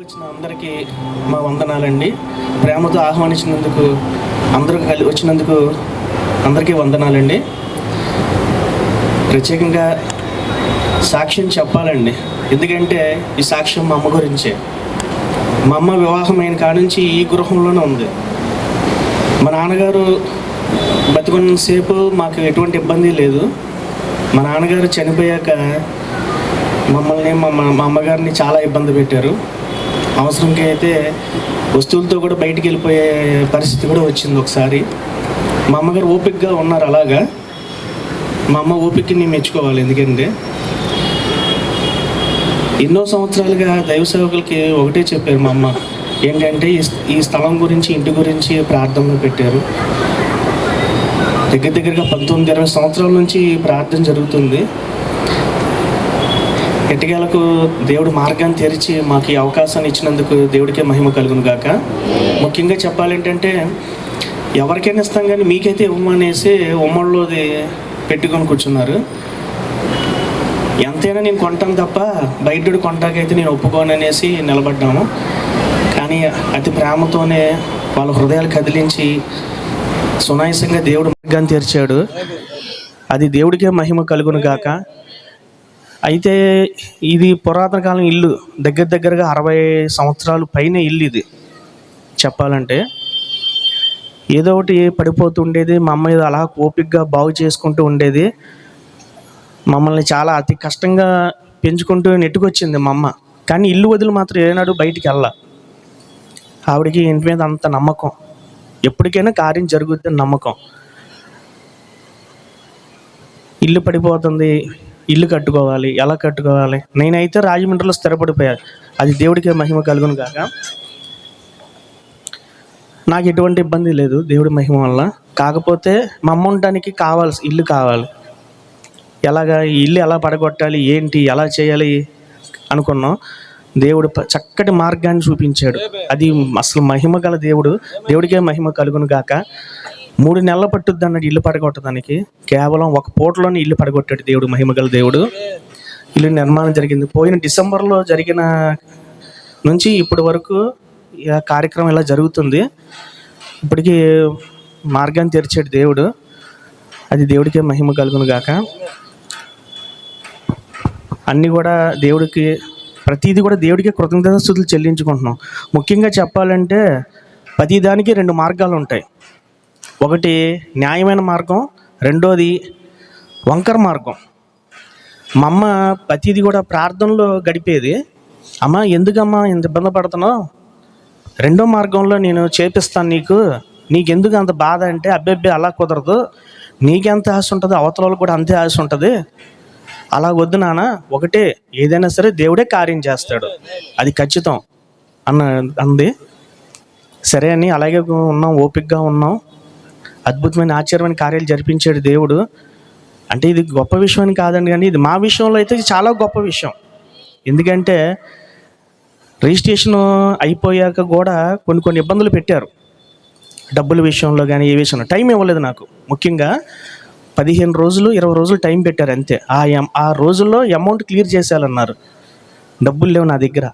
వచ్చిన అందరికీ మా వందనాలండి. ప్రేమతో ఆహ్వానించినందుకు అందరూ వచ్చినందుకు అందరికీ వందనాలండి. ప్రత్యేకంగా సాక్ష్యం చెప్పాలండి, ఎందుకంటే ఈ సాక్ష్యం మా అమ్మ గురించే. మా అమ్మ వివాహమైన కాడ నుంచి ఈ గృహంలోనే ఉంది. మా నాన్నగారు బతికున్నంతసేపు మాకు ఎటువంటి ఇబ్బంది లేదు. మా నాన్నగారు చనిపోయాక మమ్మల్ని మా అమ్మగారిని చాలా ఇబ్బంది పెట్టారు. అవసరంకి అయితే వస్తువులతో కూడా బయటికి వెళ్ళిపోయే పరిస్థితి కూడా వచ్చింది ఒకసారి. మా అమ్మగారు ఓపికగా ఉన్నారు. అలాగా మా అమ్మ ఓపికని నేను మెచ్చుకోవాలి. ఎందుకంటే ఎన్నో సంవత్సరాలుగా దైవ సేవకులకి ఒకటే చెప్పారు మా అమ్మ, ఏంటంటే ఈ స్థలం గురించి, ఇంటి గురించి ప్రార్థనలు పెట్టారు. దగ్గరగా 19-20 సంవత్సరాల నుంచి ప్రార్థన జరుగుతుంది. ఎట్టకేలకు దేవుడు మార్గాన్ని తెరిచి మాకు ఈ అవకాశాన్ని ఇచ్చినందుకు దేవుడికే మహిమ కలుగును గాక. ముఖ్యంగా చెప్పాలంటే ఎవరికైనా ఇస్తాం కానీ మీకైతే ఇవ్వమనేసి ఉమ్మడిలోది పెట్టుకొని కూర్చున్నారు. ఎంతైనా నేను కొంటాను తప్ప బయట కొంటాకైతే నేను ఒప్పుకోను అనేసి నిలబడ్డాము. కానీ అతి ప్రేమతోనే వాళ్ళ హృదయాలు కదిలించి సునాయాసంగా దేవుడు మార్గాన్ని తెరిచాడు. అది దేవుడికే మహిమ కలుగును గాక. అయితే ఇది పురాతన కాలం ఇల్లు, దగ్గరగా 60 సంవత్సరాలు పైన ఇల్లు ఇది. చెప్పాలంటే ఏదో ఒకటి పడిపోతుండేది. మా అమ్మ ఇది అలా ఓపికగా బాగు చేసుకుంటూ ఉండేది. మమ్మల్ని చాలా అతి కష్టంగా పెంచుకుంటూ నెట్టుకొచ్చింది మా అమ్మ. కానీ ఇల్లు వదిలి మాత్రం ఏనాడు బయటికి వెళ్ళా. ఆవిడకి ఇంటి మీద అంత నమ్మకం, ఎప్పటికైనా కార్యం జరుగుద్దని నమ్మకం. ఇల్లు పడిపోతుంది, ఇల్లు కట్టుకోవాలి, ఎలా కట్టుకోవాలి. నేనైతే రాజమండ్రిలో స్థిరపడిపోయాను. అది దేవుడికే మహిమ కలుగును కాక. నాకు ఎటువంటి ఇబ్బంది లేదు దేవుడి మహిమ వల్ల. కాకపోతే మా అమ్మ ఉండడానికి కావాల్సి ఇల్లు కావాలి. ఎలాగా ఈ ఇల్లు ఎలా పడగొట్టాలి, ఏంటి, ఎలా చేయాలి అనుకున్నాం. దేవుడు చక్కటి మార్గాన్ని చూపించాడు. అది అసలు మహిమ గల దేవుడు. దేవుడికే మహిమ కలుగును గాక. 3 నెలలు పట్టుద్ది అన్నాడు ఇల్లు పడగొట్టడానికి. కేవలం ఒక పూటలోనే ఇల్లు పడగొట్టాడు దేవుడు, మహిమగల దేవుడు. ఇల్లు నిర్మాణం జరిగింది. పోయిన డిసెంబర్లో జరిగిన నుంచి ఇప్పటి వరకు ఈ కార్యక్రమం ఇలా జరుగుతుంది. ఇప్పటికీ మార్గాన్ని తెరిచాడు దేవుడు. అది దేవుడికే మహిమ కలుగును గాక. అన్నీ కూడా దేవుడికి, ప్రతిదీ కూడా దేవుడికి కృతజ్ఞతాస్తుతులు చెల్లించుకుంటున్నాం. ముఖ్యంగా చెప్పాలంటే ప్రతిదానికి 2 మార్గాలు ఉంటాయి. ఒకటి న్యాయమైన మార్గం, రెండోది వంకర మార్గం. మా అమ్మ ప్రతిదీ కూడా ప్రార్థనలో గడిపేది. అమ్మ ఎందుకమ్మా ఇంత ఇబ్బంది పడుతున్నావు, రెండో మార్గంలో నేను చేపిస్తాను, నీకెందుకు అంత బాధ అంటే, అబ్బెబ్బే అలా కుదరదు, నీకెంత ఆశ ఉంటుంది అవతల వాళ్ళకి కూడా అంతే ఆశ ఉంటుంది, అలా వద్దు నాన్న, ఒకటే ఏదైనా సరే దేవుడే కార్యం చేస్తాడు, అది ఖచ్చితం అంది. సరే అని అలాగే ఉన్నాం, ఓపికగా ఉన్నాం. అద్భుతమైన ఆశ్చర్యమైన కార్యాలు జరిపించాడు దేవుడు. అంటే ఇది గొప్ప విషయం అని కాదండి, కానీ ఇది మా విషయంలో అయితే చాలా గొప్ప విషయం. ఎందుకంటే రిజిస్ట్రేషన్ అయిపోయాక కూడా కొన్ని ఇబ్బందులు పెట్టారు. డబ్బుల విషయంలో కానీ ఏ విషయంలో టైం ఇవ్వలేదు నాకు. ముఖ్యంగా 15 రోజులు 20 రోజులు టైం పెట్టారు అంతే. ఆ రోజుల్లో అమౌంట్ క్లియర్ చేసేయాలన్నారు. డబ్బులు లేవు నా దగ్గర.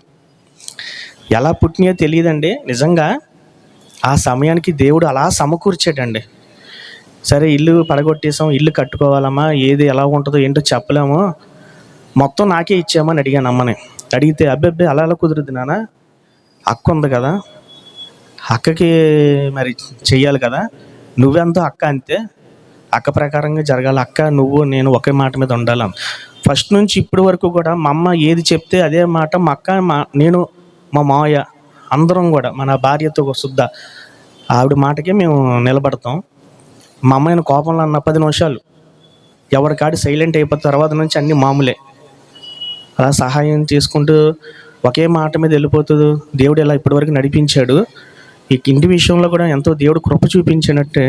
ఎలా పుట్టినాయో తెలియదండి. నిజంగా ఆ సమయానికి దేవుడు అలా సమకూర్చాడండి. సరే ఇల్లు పడగొట్టేసాం, ఇల్లు కట్టుకోవాలమ్మా, ఏది ఎలా ఉంటుందో ఏంటో చెప్పలేము, మొత్తం నాకే ఇచ్చామని అడిగాను అమ్మని. అడిగితే అబ్బెబ్బే అలా కుదురుద్ది నాన్న, అక్క ఉంది కదా, అక్కకి మరి చెయ్యాలి కదా, నువ్వెంతో అక్క అంతే, అక్క ప్రకారంగా జరగాలి, అక్క నువ్వు నేను ఒకే మాట మీద ఉండాలి. ఫస్ట్ నుంచి ఇప్పటి వరకు కూడా మా అమ్మ ఏది చెప్తే అదే మాట మా అక్క, నేను, మా మావయ్య అందరం కూడా మన భార్యతో శుద్ధ ఆవిడ మాటకే మేము నిలబడతాం. మా అమ్మాయిని కోపంలో అన్న 10 నిమిషాలు ఎవరికాడి సైలెంట్ అయిపోయిన తర్వాత నుంచి అన్నీ మామూలే. అలా సహాయం చేసుకుంటూ ఒకే మాట మీద వెళ్ళిపోతుంది. దేవుడు ఇలా ఇప్పటివరకు నడిపించాడు. ఈ ఇంటి విషయంలో కూడా ఎంతో దేవుడు కృప చూపించినట్టే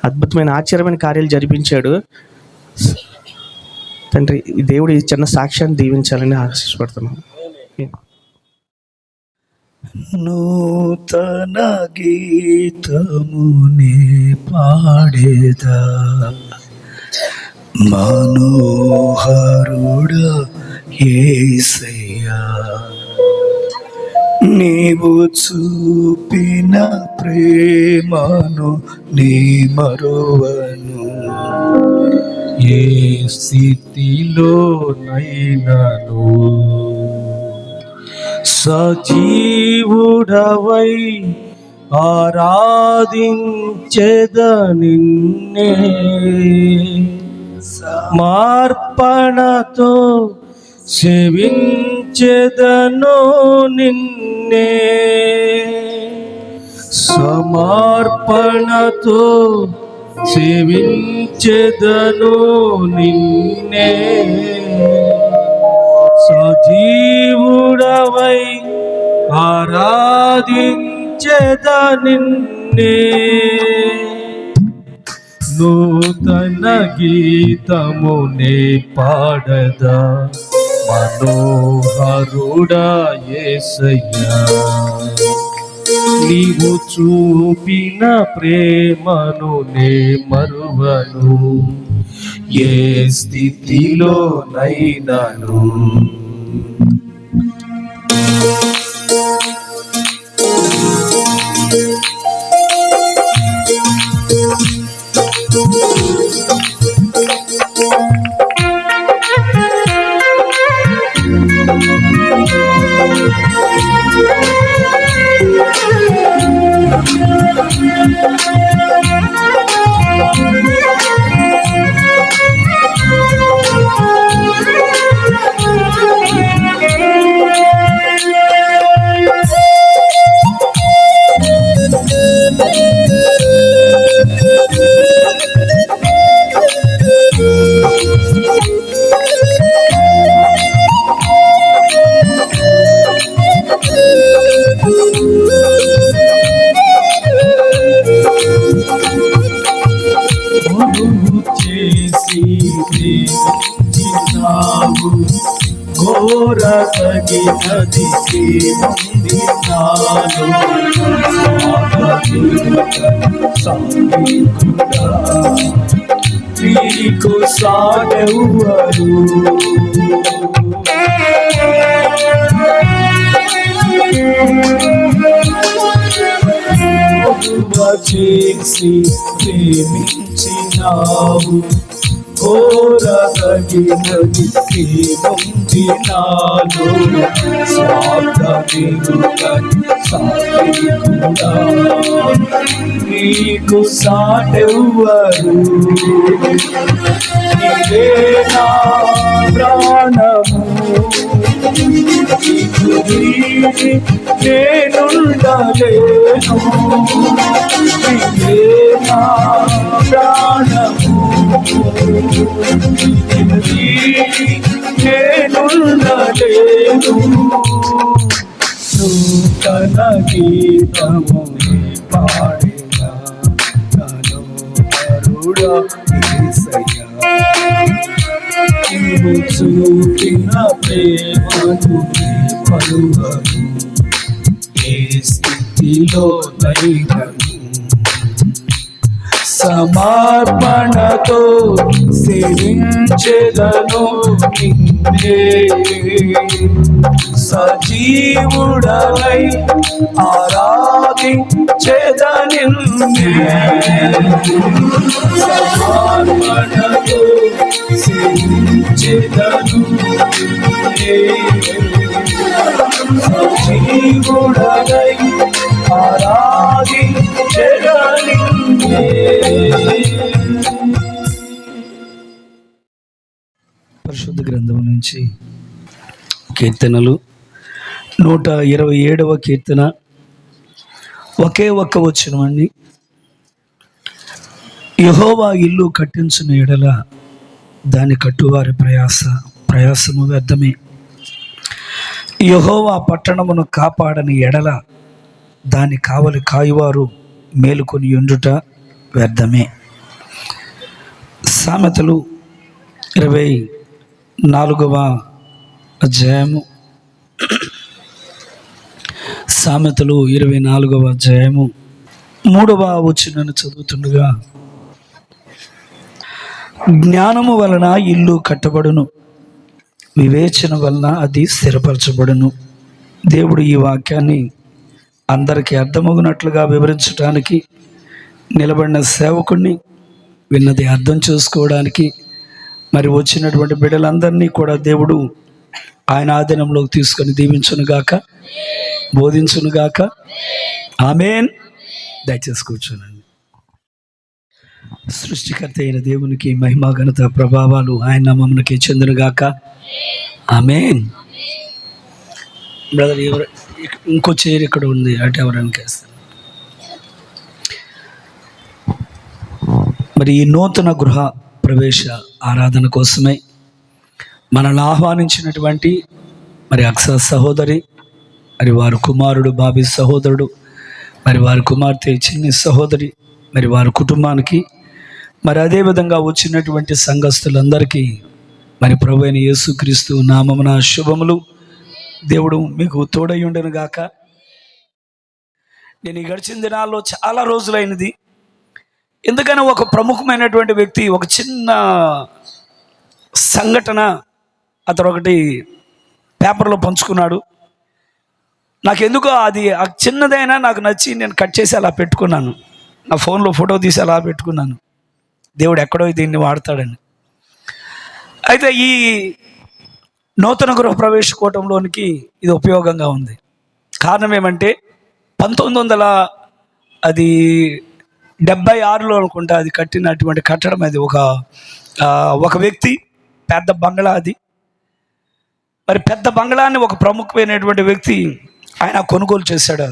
అద్భుతమైన ఆశ్చర్యమైన కార్యాలు జరిపించాడు. తండ్రి దేవుడు ఈ చిన్న సాక్ష్యాన్ని దీవించాలని ఆశిష్టపడుతున్నాను. నూతన గీతమునే పాడేదా మనోహరుడా యేసయ్యా, నీవు చూపిన ప్రేమను నీ మరువను. ఏ స్థితిలో నైనను సజీవుడవై ఆరాధించెద నిన్నే. సమర్పణతో సేవించెదను నిన్నే. సమర్పణతో సేవించెదను నిన్నే. సజీవుడవై ఆరాధించెద నిన్నే. నూతన గీతమునే పాడదా మనోహరుడా యేసయ్యా. నీవు చూపిన ప్రేమను నే మరువను. ఏ స్థితిలో నైనను ఘోర తగినది నీకు సాగెవ్వరు. చేసి ప్రేమించినావు. ఘోర తగినది ప్రేముంది నాలో. స్వార్థ నీకు సాటెవ్వరు. నీవే నా ప్రాణము. నీకు నీవి నేనుండలేను. నీవే నా ప్రాణము. నేనుండలేను. నూతన గీతము పాడినా మనోహరుడా యేసయ్యా. నీవు చూపిన ప్రేమను మరువను. ఏ స్థితిలో నైనను సమర్పణతో సేవించెదను నిన్నే. సజీవుడవై ఆరాధించెద నిన్నే. సమర్పణతో సేవించెదను నిన్నే. సజీవుడవై ఆరాధించెద నిన్నే. పరిశుద్ధ గ్రంథం నుంచి కీర్తనలు 127వ కీర్తన ఒకే ఒక్క వచనం అండి. యెహోవా ఇల్లు కట్టించిన ఎడల దాని కట్టువారి ప్రయాసము వ్యర్థమే. యెహోవా పట్టణమును కాపాడని ఎడల దాని కావలి కాయువారు మేలుకొని ఉండుట వ్యర్థమే. సామెతలు 24వ అధ్యాయము. సామెతలు 24వ అధ్యాయము 3వ వచనాన్ని చదువుతుండగా, జ్ఞానము వలన ఇల్లు కట్టబడును, వివేచన వలన అది స్థిరపరచబడును. దేవుడు ఈ వాక్యాన్ని అందరికీ అర్థమవునట్లుగా వివరించడానికి నిలబడిన సేవకుడిని, విన్నది అర్థం చేసుకోవడానికి మరి వచ్చినటువంటి బిడ్డలందరినీ కూడా దేవుడు ఆయన ఆధీనంలోకి తీసుకొని దీవించునుగాక, బోధించునుగాక. ఆమేన్. దయచేసి కూర్చోనండి. సృష్టికర్త అయిన దేవునికి మహిమ, ఘనత, ప్రభావాలు ఆయన నామమునకే చెందునుగాక. ఆమేన్. బ్రదర్ ఎవరు ఇంకో చైర్ ఇక్కడ ఉంది, అటు ఎవరైనా వేస్తారు. మరి ఈ నూతన గృహ ప్రవేశ ఆరాధన కోసమే మనల్ని ఆహ్వానించినటువంటి మరి అక్స సహోదరి, మరి వారి కుమారుడు బాబీ సహోదరుడు, మరి వారి కుమార్తె చిన్ని సహోదరి, మరి వారి కుటుంబానికి, మరి అదేవిధంగా వచ్చినటువంటి సంఘస్థులందరికీ మరి ప్రభువైన యేసుక్రీస్తు నామమున శుభములు. దేవుడు మీకు తోడై ఉండను గాక. నేను ఈ గడిచిన దినాల్లో చాలా రోజులైనది. ఎందుకని ఒక ప్రముఖమైనటువంటి వ్యక్తి ఒక చిన్న సంఘటన అతను ఒకటి పేపర్లో పంచుకున్నాడు. నాకెందుకో అది ఆ చిన్నదైనా నాకు నచ్చి నేను కట్ చేసి అలా పెట్టుకున్నాను. నా ఫోన్లో ఫోటో తీసి అలా పెట్టుకున్నాను. దేవుడు ఎక్కడో దీన్ని వాడతాడని. అయితే ఈ నూతన గృహ ప్రవేశ కూటంలోనికి ఇది ఉపయోగంగా ఉంది. కారణం ఏమంటే 1976లో అనుకుంటా అది కట్టినటువంటి కట్టడం. అది ఒక వ్యక్తి పెద్ద బంగ్లా. అది మరి పెద్ద బంగ్లాన్ని ఒక ప్రముఖమైనటువంటి వ్యక్తి ఆయన కొనుగోలు చేశాడు.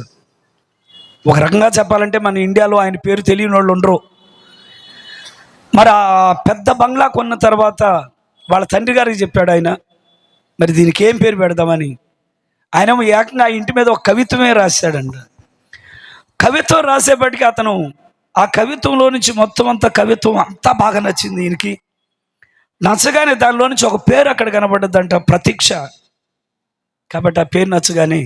ఒక రకంగా చెప్పాలంటే మన ఇండియాలో ఆయన పేరు తెలియని వాళ్ళు ఉండరు. మరి ఆ పెద్ద బంగ్లా కొన్న తర్వాత వాళ్ళ తండ్రి గారికి చెప్పాడు ఆయన, మరి దీనికి ఏం పేరు పెడదామని. ఆయన ఏకంగా ఆ ఇంటి మీద ఒక కవిత్వమే రాశాడంట. కవిత్వం రాసేపటికి అతను ఆ కవిత్వంలో నుంచి మొత్తం అంతా కవిత్వం అంతా బాగా నచ్చింది ఈయనకి. నచ్చగానే దానిలో నుంచి ఒక పేరు అక్కడ కనబడ్డదంట, ప్రతీక్ష. కాబట్టి ఆ పేరు నచ్చగానే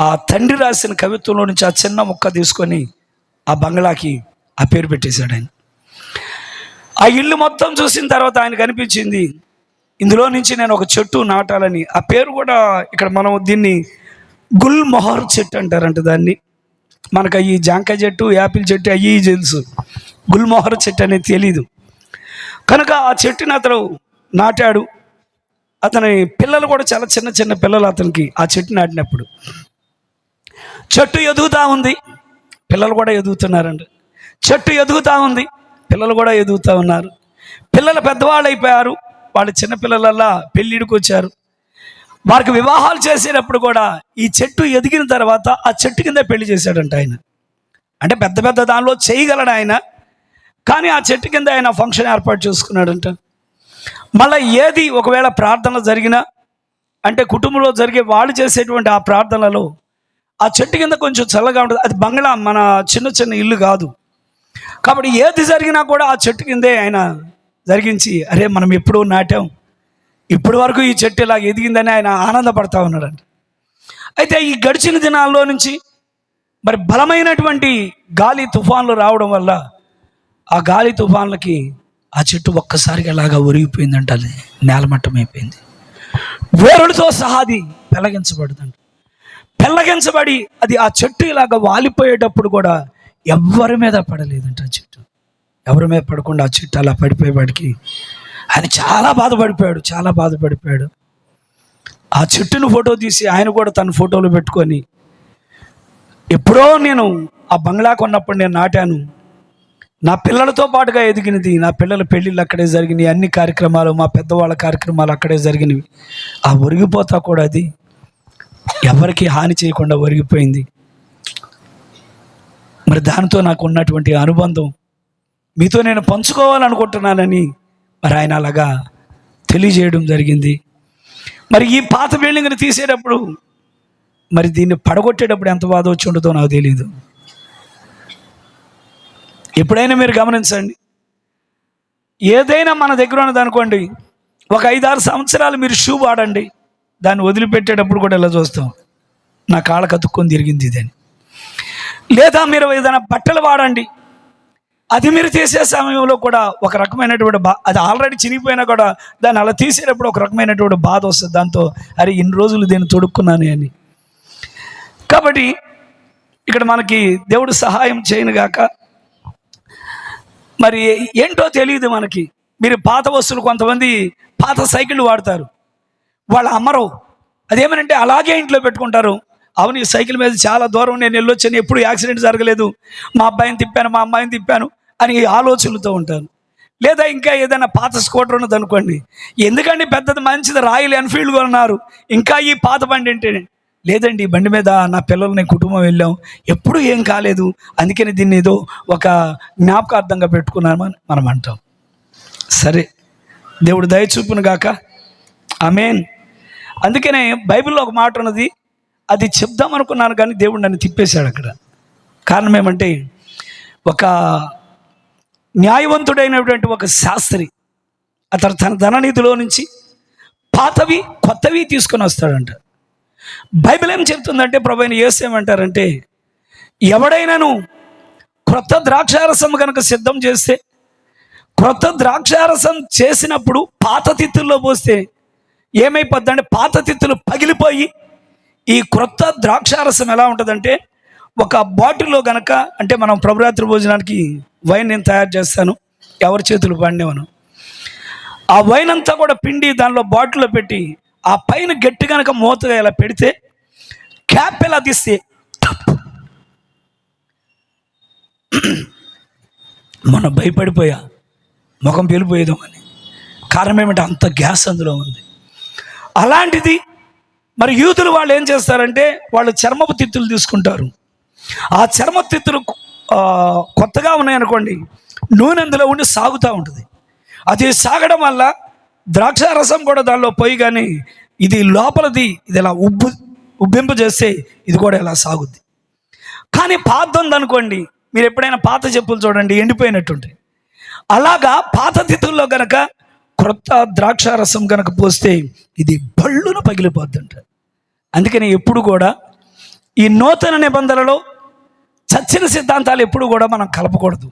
ఆ తండ్రి రాసిన కవిత్వంలో నుంచి ఆ చిన్న ముక్క తీసుకొని ఆ బంగ్లాకి ఆ పేరు పెట్టేశాడు ఆయన. ఆ ఇల్లు మొత్తం చూసిన తర్వాత ఆయనకు అనిపించింది, ఇందులో నుంచి నేను ఒక చెట్టు నాటాలని. ఆ పేరు కూడా ఇక్కడ మనం దీన్ని గుల్ మొహర్ చెట్టు అంటారంట దాన్ని. మనకు ఈ జాంకాయ చెట్టు, యాపిల్ చెట్టు అయ్యి తెలుసు, గుల్ మొహర్ చెట్టు అనేది తెలీదు. కనుక ఆ చెట్టుని అతను నాటాడు. అతని పిల్లలు కూడా చాలా చిన్న చిన్న పిల్లలు అతనికి ఆ చెట్టు నాటినప్పుడు. చెట్టు ఎదుగుతూ ఉంది, పిల్లలు కూడా ఎదుగుతున్నారండి. చెట్టు ఎదుగుతూ ఉంది, పిల్లలు కూడా ఎదుగుతూ ఉన్నారు. పిల్లలు పెద్దవాళ్ళు అయిపోయారు. వాళ్ళు చిన్నపిల్లలల్లా పెళ్ళిడికి వచ్చారు. వారికి వివాహాలు చేసేటప్పుడు కూడా ఈ చెట్టు ఎదిగిన తర్వాత ఆ చెట్టు కింద పెళ్లి చేశాడంట ఆయన. అంటే పెద్ద పెద్ద దానిలో చేయగలడు ఆయన, కానీ ఆ చెట్టు కింద ఆయన ఫంక్షన్ ఏర్పాటు చేసుకున్నాడంట. మళ్ళీ ఏది ఒకవేళ ప్రార్థన జరిగినా, అంటే కుటుంబంలో జరిగే వాళ్ళు చేసేటువంటి ఆ ప్రార్థనలో ఆ చెట్టు కింద కొంచెం చల్లగా ఉంటుంది. అది బంగ్లా, మన చిన్న చిన్న ఇల్లు కాదు. కాబట్టి ఏది జరిగినా కూడా ఆ చెట్టు కిందే ఆయన జరిగించి, అరే మనం ఎప్పుడూ నాటాం, ఇప్పటి వరకు ఈ చెట్టు ఇలా ఎదిగిందని ఆయన ఆనందపడతా ఉన్నాడంట. అయితే ఈ గడిచిన దినాల్లో నుంచి మరి బలమైనటువంటి గాలి తుఫాన్లు రావడం వల్ల ఆ గాలి తుఫాన్లకి ఆ చెట్టు ఒక్కసారిగా అలాగా ఒరిగిపోయిందంట. అది నేలమట్టం అయిపోయింది. వేరులతో సహా అది పెళ్ళగించబడుతుంది. పెళ్ళగించబడి అది ఆ చెట్టు ఇలాగ వాలిపోయేటప్పుడు కూడా ఎవరి మీద పడలేదంట. ఆ చెట్టు ఎవరి మీద పడకుండా ఆ చెట్టు అలా పడిపోయేవాడికి ఆయన చాలా బాధపడిపోయాడు. ఆ చెట్టును ఫోటో తీసి ఆయన కూడా తన ఫోటోలు పెట్టుకొని, ఎప్పుడో నేను ఆ బంగ్లా కొన్నప్పుడు నేను నాటాను, నా పిల్లలతో పాటుగా ఎదిగినది, నా పిల్లల పెళ్ళిళ్ళు అక్కడే జరిగినాయి, అన్ని కార్యక్రమాలు మా పెద్దవాళ్ళ కార్యక్రమాలు అక్కడే జరిగినవి. ఆ ఒరిగిపోతా కూడా అది ఎవరికి హాని చేయకుండా ఒరిగిపోయింది. మరి దానితో నాకు ఉన్నటువంటి అనుబంధం మీతో నేను పంచుకోవాలనుకుంటున్నానని మరి ఆయన అలాగా తెలియజేయడం జరిగింది. మరి ఈ పాత బిల్డింగ్ని తీసేటప్పుడు, మరి దీన్ని పడగొట్టేటప్పుడు ఎంత బాధ వచ్చి ఉండదో నాకు తెలియదు. ఎప్పుడైనా మీరు గమనించండి, ఏదైనా మన దగ్గర ఉన్నదనుకోండి, ఒక 5-6 సంవత్సరాలు మీరు షూ వాడండి, దాన్ని వదిలిపెట్టేటప్పుడు కూడా ఇలా చూస్తాం, నా కాళ్ళకు అతుక్కొని తిరిగింది ఇదని. లేదా మీరు ఏదైనా బట్టలు వాడండి, అది మీరు తీసే సమయంలో కూడా ఒక రకమైనటువంటి అది ఆల్రెడీ చినిగిపోయినా కూడా దాన్ని అలా తీసేటప్పుడు ఒక రకమైనటువంటి బాధ వస్తుంది. దాంతో అరే ఇన్ని రోజులు దీన్ని తొడుక్కున్నాను అని. కాబట్టి ఇక్కడ మనకి దేవుడు సహాయం చేయను గాక. మరి ఏంటో తెలియదు మనకి. మీరు పాత వస్తువులు, కొంతమంది పాత సైకిళ్ళు వాడతారు, వాళ్ళు అమ్మరు. అదేమనంటే అలాగే ఇంట్లో పెట్టుకుంటారు. అవును, ఈ సైకిల్ మీద చాలా దూరం నేను వెళ్ళొచ్చాను, ఎప్పుడు యాక్సిడెంట్ జరగలేదు, మా అబ్బాయిని తిప్పాను, మా అమ్మాయిని తిప్పాను అని ఆలోచనలతో ఉంటారు. లేదా ఇంకా ఏదైనా పాత స్కూటర్ ఉన్నది అనుకోండి, ఎందుకండి పెద్దది మంచిది రాయల్ ఎన్ఫీల్డ్ కొన్నారు, ఇంకా ఈ పాత బండి అంటే, లేదండి ఈ బండి మీద నా పిల్లల్ని కుటుంబం వెళ్ళాం, ఎప్పుడు ఏం కాలేదు, అందుకని దీన్ని ఏదో ఒక జ్ఞాపకార్థంగా పెట్టుకున్నామని మనం అంటాం. సరే, దేవుడు దయ చూపును గాక. ఆమేన్. అందుకనే బైబిల్లో ఒక మాట ఉన్నది, అది చెప్దాం అనుకున్నాను కానీ దేవుడు నన్ను తిప్పేశాడు అక్కడ. కారణం ఏమంటే, ఒక న్యాయవంతుడైనటువంటి ఒక శాస్త్రి అతను తన ధననిధిలో నుంచి పాతవి కొత్తవి తీసుకొని వస్తాడంట. బైబిల్ ఏం చెప్తుందంటే, ప్రభువైన యేసు ఏమంటారంటే, ఎవడైనాను క్రొత్త ద్రాక్షారసం కనుక సిద్ధం చేస్తే, క్రొత్త ద్రాక్షారసం చేసినప్పుడు పాత తిత్తుల్లో పోస్తే ఏమైపోద్దంటే, పాత తిత్తులు పగిలిపోయి ఈ క్రొత్త ద్రాక్షారసం ఎలా ఉంటుందంటే, ఒక బాటిల్లో గనక, అంటే మనం ప్రభురాత్రి భోజనానికి వైన్ నేను తయారు చేస్తాను, ఎవరి చేతులు పండేవను, ఆ వైన్ అంతా కూడా పిండి దానిలో బాటిల్లో పెట్టి ఆ పైన గట్టి కనుక మూతగా ఇలా పెడితే, క్యాప్ ఎలా తీస్తే మొన్న భయపడిపోయా, ముఖం పేలిపోయేదో అని. కారణం ఏమంటే అంత గ్యాస్ అందులో ఉంది. అలాంటిది మరి యూదులు వాళ్ళు ఏం చేస్తారంటే, వాళ్ళు చర్మపు తిత్తులు తీసుకుంటారు. ఆ చర్మపు తిత్తులు కొత్తగా ఉన్నాయనుకోండి, నూనె అందులో ఉండి సాగుతూ ఉంటుంది. అది సాగడం వల్ల ద్రాక్షారసం కూడా దానిలో పోయి, కానీ ఇది లోపలది ఇది ఇలా ఉబ్బింపు చేస్తే ఇది కూడా ఇలా సాగుద్ది. కానీ పాత ఉందనుకోండి, మీరు ఎప్పుడైనా పాత చెప్పులు చూడండి, ఎండిపోయినట్టుంటాయి. అలాగా పాత తిత్తుల్లో గనక క్రొత్త ద్రాక్షారసం కనుక పోస్తే ఇది బళ్ళున పగిలిపోద్దంట. అందుకని ఎప్పుడు కూడా ఈ నూతన నిబంధనలో చచ్చిన సిద్ధాంతాలు ఎప్పుడు కూడా మనం కలపకూడదు.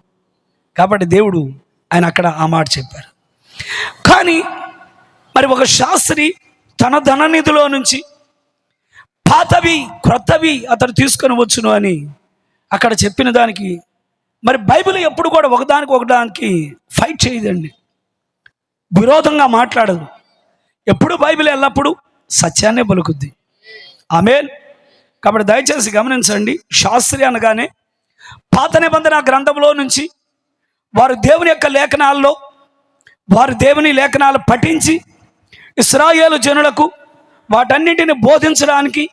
కాబట్టి దేవుడు ఆయన అక్కడ ఆ మాట చెప్పారు. కానీ మరి ఒక శాస్త్రి తన ధననిధిలో నుంచి పాతవి క్రొత్తవి అతను తీసుకొని వచ్చును అని అక్కడ చెప్పిన దానికి, మరి బైబిల్ ఎప్పుడు కూడా ఒకదానికి ఫైట్ చేయదండి, విరోధంగా మాట్లాడదు. ఎప్పుడు బైబిల్ ఎల్లప్పుడూ సత్యాన్నే పలుకుద్ది. ఆమేన్. కాబట్టి దయచేసి గమనించండి, శాస్త్రి అనగానే పాత నిబంధన గ్రంథంలో నుంచి వారు దేవుని యొక్క లేఖనాల్లో, వారు దేవుని లేఖనాలు పఠించి ఇశ్రాయేలు జనులకు వాటన్నింటిని బోధించడానికి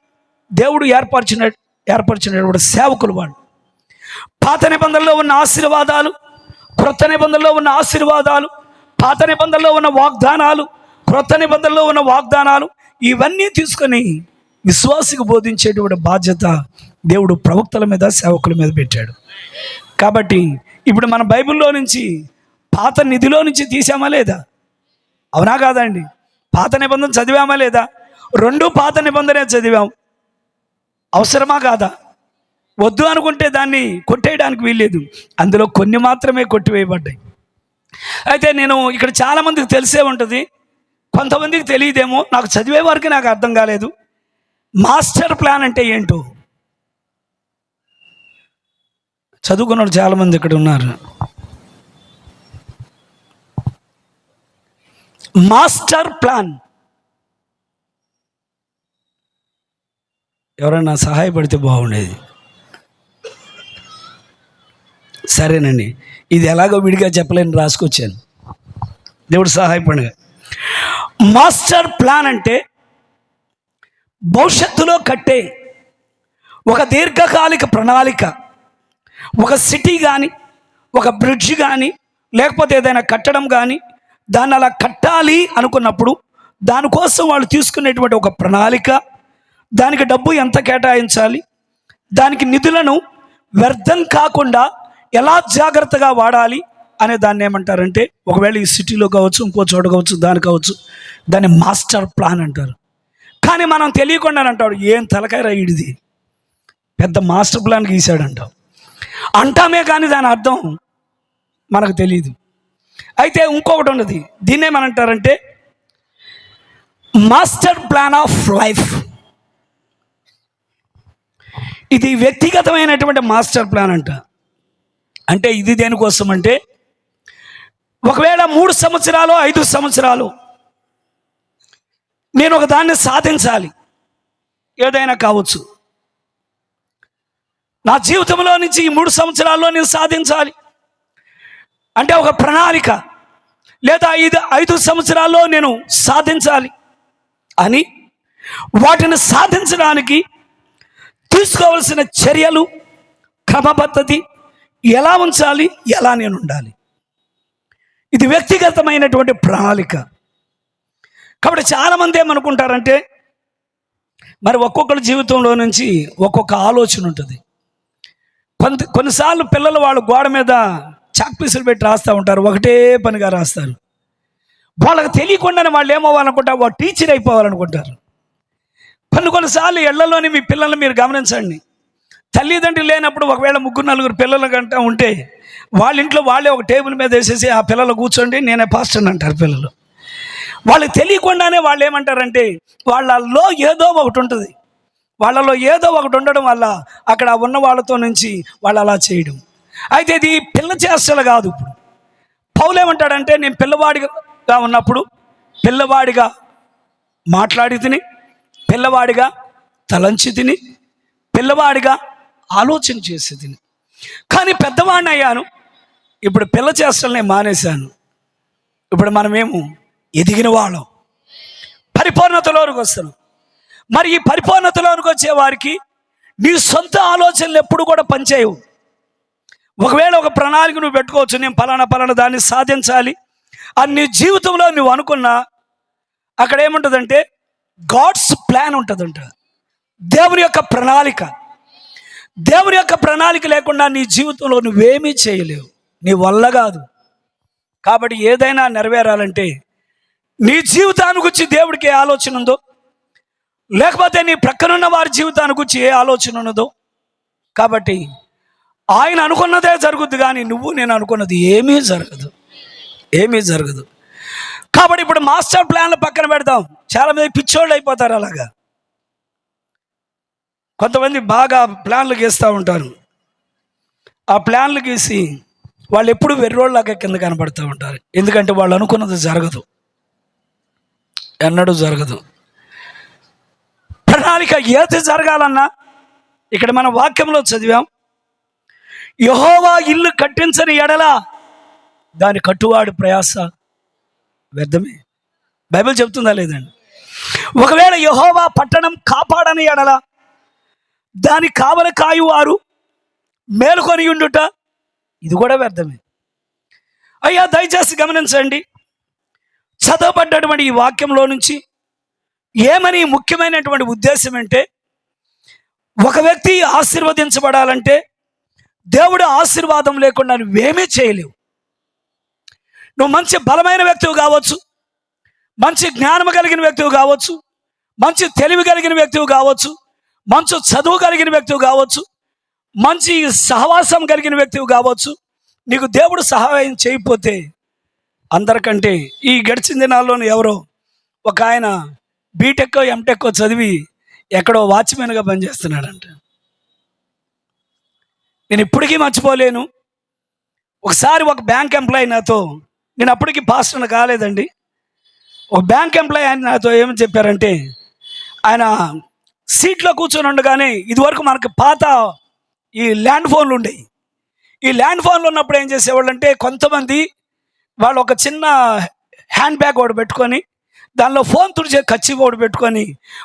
దేవుడు ఏర్పరిచినటువంటి సేవకులు వాళ్ళు. పాత నిబంధనలో ఉన్న ఆశీర్వాదాలు, క్రొత్త నిబంధనలో ఉన్న ఆశీర్వాదాలు, పాత నిబంధనలో ఉన్న వాగ్దానాలు, క్రొత్త నిబంధనలో ఉన్న వాగ్దానాలు, ఇవన్నీ తీసుకొని విశ్వాసికి బోధించేటువంటి బాధ్యత దేవుడు ప్రవక్తల మీద, సేవకుల మీద పెట్టాడు. కాబట్టి ఇప్పుడు మన బైబిల్లో నుంచి పాత నిధిలో నుంచి తీసామా లేదా? అవునా కాదండి? పాత నిబంధన చదివామా లేదా? రెండు పాత నిబంధనే చదివాం. అవసరమా కాదా? వద్దు అనుకుంటే దాన్ని కొట్టేయడానికి వీల్లేదు. అందులో కొన్ని మాత్రమే కొట్టివేయబడ్డాయి. అయితే నేను ఇక్కడ చాలామందికి తెలిసే ఉంటుంది, కొంతమందికి తెలియదేమో. నాకు చదివే వారికి నాకు అర్థం కాలేదు. మాస్టర్ ప్లాన్ అంటే ఏంటో చదువుకున్న వాళ్ళు చాలామంది ఇక్కడ ఉన్నారు. మాస్టర్ ప్లాన్ ఎవరైనా సహాయపడితే బాగుండేది. సరేనండి, ఇది ఎలాగో విడిగా చెప్పలేని రాసుకొచ్చాను, దేవుడు సహాయపడగా. మాస్టర్ ప్లాన్ అంటే భవిష్యత్తులో కట్టే ఒక దీర్ఘకాలిక ప్రణాళిక. ఒక సిటీ కానీ, ఒక బ్రిడ్జ్ కానీ, లేకపోతే ఏదైనా కట్టడం కానీ, దాన్ని అలా కట్టాలి అనుకున్నప్పుడు దానికోసం వాళ్ళు తీసుకునేటువంటి ఒక ప్రణాళిక, దానికి డబ్బు ఎంత కేటాయించాలి, దానికి నిధులను వ్యర్థం కాకుండా ఎలా జాగ్రత్తగా వాడాలి అనే దాన్ని ఏమంటారంటే, ఒకవేళ ఈ సిటీలో కావచ్చు, ఇంకో చోట కావచ్చు, దాని కావచ్చు, దాన్ని మాస్టర్ ప్లాన్ అంటారు. కానీ మనం తెలియకుండా అంటాడు, ఏం తలకాయ రైడిది, పెద్ద మాస్టర్ ప్లాన్ గీశాడంటాం అంటామే, కానీ దాని అర్థం మనకు తెలియదు. అయితే ఇంకొకటి ఉన్నది, దీన్నేమనంటారంటే మాస్టర్ ప్లాన్ ఆఫ్ లైఫ్. ఇది వ్యక్తిగతమైనటువంటి మాస్టర్ ప్లాన్ అంట. అంటే ఇది దేనికోసం అంటే, ఒకవేళ 3 సంవత్సరాలు 5 సంవత్సరాలు నేను ఒక దాన్ని సాధించాలి, ఏదైనా కావచ్చు, నా జీవితంలో నుంచి ఈ 3 సంవత్సరాల్లో నేను సాధించాలి అంటే ఒక ప్రణాళిక, లేదా 5 సంవత్సరాల్లో నేను సాధించాలి అని, వాటిని సాధించడానికి తీసుకోవలసిన చర్యలు, క్రమపద్ధతి, ఎలా ఉంచాలి, ఎలా నేను ఉండాలి, ఇది వ్యక్తిగతమైనటువంటి ప్రణాళిక. కాబట్టి చాలామంది ఏమనుకుంటారంటే, మరి ఒక్కొక్కరి జీవితంలో నుంచి ఒక్కొక్క ఆలోచన ఉంటుంది. కొన్నిసార్లు పిల్లలు వాళ్ళ గోడ మీద చాక్ పీసులు పెట్టి రాస్తూ ఉంటారు, ఒకటే పనిగా రాస్తారు. వాళ్ళకి తెలియకుండానే వాళ్ళు ఏమవ్వాలనుకుంటారు, వాళ్ళు టీచర్ అయిపోవాలనుకుంటారు. కొన్నిసార్లు ఇళ్లలోని మీ పిల్లల్ని మీరు గమనించండి, తల్లిదండ్రులు లేనప్పుడు ఒకవేళ 3-4 పిల్లలు గంట ఉంటే వాళ్ళ ఇంట్లో వాళ్ళే ఒక టేబుల్ మీద వేసేసి ఆ పిల్లలు కూర్చోండి నేనే పాస్టర్ అంటారు పిల్లలు. వాళ్ళకి తెలియకుండానే వాళ్ళు ఏమంటారంటే, వాళ్ళలో ఏదో ఒకటి ఉంటుంది, వాళ్ళలో ఏదో ఒకటి ఉండడం వల్ల అక్కడ ఉన్న వాళ్ళతో నుంచి వాళ్ళు అలా చేయడం. అయితే ఇది పిల్ల చేష్టలు కాదు. ఇప్పుడు పౌలు ఏమంటాడంటే, నేను పిల్లవాడిగా ఉన్నప్పుడు పిల్లవాడిగా మాట్లాడి తిని, పిల్లవాడిగా తలంచి తిని, పిల్లవాడిగా ఆలోచన చేసి తిని, కానీ పెద్దవాడిని అయ్యాను, ఇప్పుడు పిల్ల చేష్టలనే మానేశాను. ఇప్పుడు మనమేమో ఎదిగిన వాళ్ళం, పరిపూర్ణతలోనికి వస్తున్నాం. మరి ఈ పరిపూర్ణతలోనికి వచ్చే వారికి నీ సొంత ఆలోచనలు ఎప్పుడు కూడా పనిచేయవు. ఒకవేళ ఒక ప్రణాళిక నువ్వు పెట్టుకోవచ్చు, నేను పలానా దాన్ని సాధించాలి అని నీ జీవితంలో నువ్వు అనుకున్నా, అక్కడ ఏముంటుందంటే గాడ్స్ ప్లాన్ ఉంటుందంట, దేవుని యొక్క ప్రణాళిక. దేవుని యొక్క ప్రణాళిక లేకుండా నీ జీవితంలో నువ్వేమీ చేయలేవు, నీ వల్ల కాదు. కాబట్టి ఏదైనా నెరవేరాలంటే నీ జీవితాన్ని గురించి దేవుడికి ఏ ఆలోచన ఉందో, లేకపోతే నీ ప్రక్కనున్న వారి జీవితాన్ని గురించి ఏ ఆలోచన ఉన్నదో, కాబట్టి ఆయన అనుకున్నదే జరుగుద్ది, కానీ నువ్వు నేను అనుకున్నది ఏమీ జరగదు. కాబట్టి ఇప్పుడు మాస్టర్ ప్లాన్లు పక్కన పెడదాం. చాలామంది పిచ్చోళ్ళు అయిపోతారు అలాగా. కొంతమంది బాగా ప్లాన్లు గీస్తూ ఉంటారు, ఆ ప్లాన్లు గీసి వాళ్ళు ఎప్పుడు వెర్రోళ్ళలాగా కింద కనపడుతూ ఉంటారు. ఎందుకంటే వాళ్ళు అనుకున్నది జరగదు, ఎన్నడూ జరగదు. ప్రణాళిక ఏది జరగాలన్నా, ఇక్కడ మన వాక్యంలో చదివాం, యెహోవా ఇల్లు కట్టించని ఎడల దాని కట్టువాడు ప్రయాస వ్యర్థమే. బైబిల్ చెప్తుందా లేదండి? ఒకవేళ యెహోవా పట్టణం కాపాడని ఎడల దాని కావలి కాయువారు మేలుకొని ఉండుట ఇది కూడా వ్యర్థమే. అయ్యా దయచేసి గమనించండి, చదవబడ్డటువంటి ఈ వాక్యంలో నుంచి ఏమని ముఖ్యమైనటువంటి ఉద్దేశం అంటే, ఒక వ్యక్తి ఆశీర్వదించబడాలంటే దేవుడు ఆశీర్వాదం లేకుండా నువ్వేమీ చేయలేవు. నువ్వు మంచి బలమైన వ్యక్తివి కావచ్చు, మంచి జ్ఞానం కలిగిన వ్యక్తివి కావచ్చు, మంచి తెలివి కలిగిన వ్యక్తివి కావచ్చు, మంచి చదువు కలిగిన వ్యక్తివి కావచ్చు, మంచి సహవాసం కలిగిన వ్యక్తివి కావచ్చు, నీకు దేవుడు సహాయం చేయకపోతే, అందరికంటే ఈ గడిచిన దినాల్లోనే ఎవరో ఒక ఆయన బీటెక్కో ఎంటెక్కో చదివి ఎక్కడో వాచ్మెన్గా పనిచేస్తున్నాడంట. నేను ఇప్పటికీ మర్చిపోలేను, ఒకసారి ఒక బ్యాంక్ ఎంప్లాయీ నాతో, నేను అప్పటికి పాస్టర్ని కాలేదండి, ఒక బ్యాంక్ ఎంప్లాయీ ఆయన నాతో ఏమని చెప్పారంటే, ఆయన సీట్లో కూర్చొని ఉండగానే, ఇదివరకు మనకు పాత ఈ ల్యాండ్ ఫోన్లు ఉండేవి. ఈ ల్యాండ్ ఫోన్లు ఉన్నప్పుడు ఏం చేసేవాళ్ళు అంటే, కొంతమంది వాళ్ళు ఒక చిన్న హ్యాండ్ బ్యాగ్ ఒకటి పెట్టుకొని, దానిలో ఫోన్ తుడిచే కచ్చి ఒకటి పెట్టుకొని,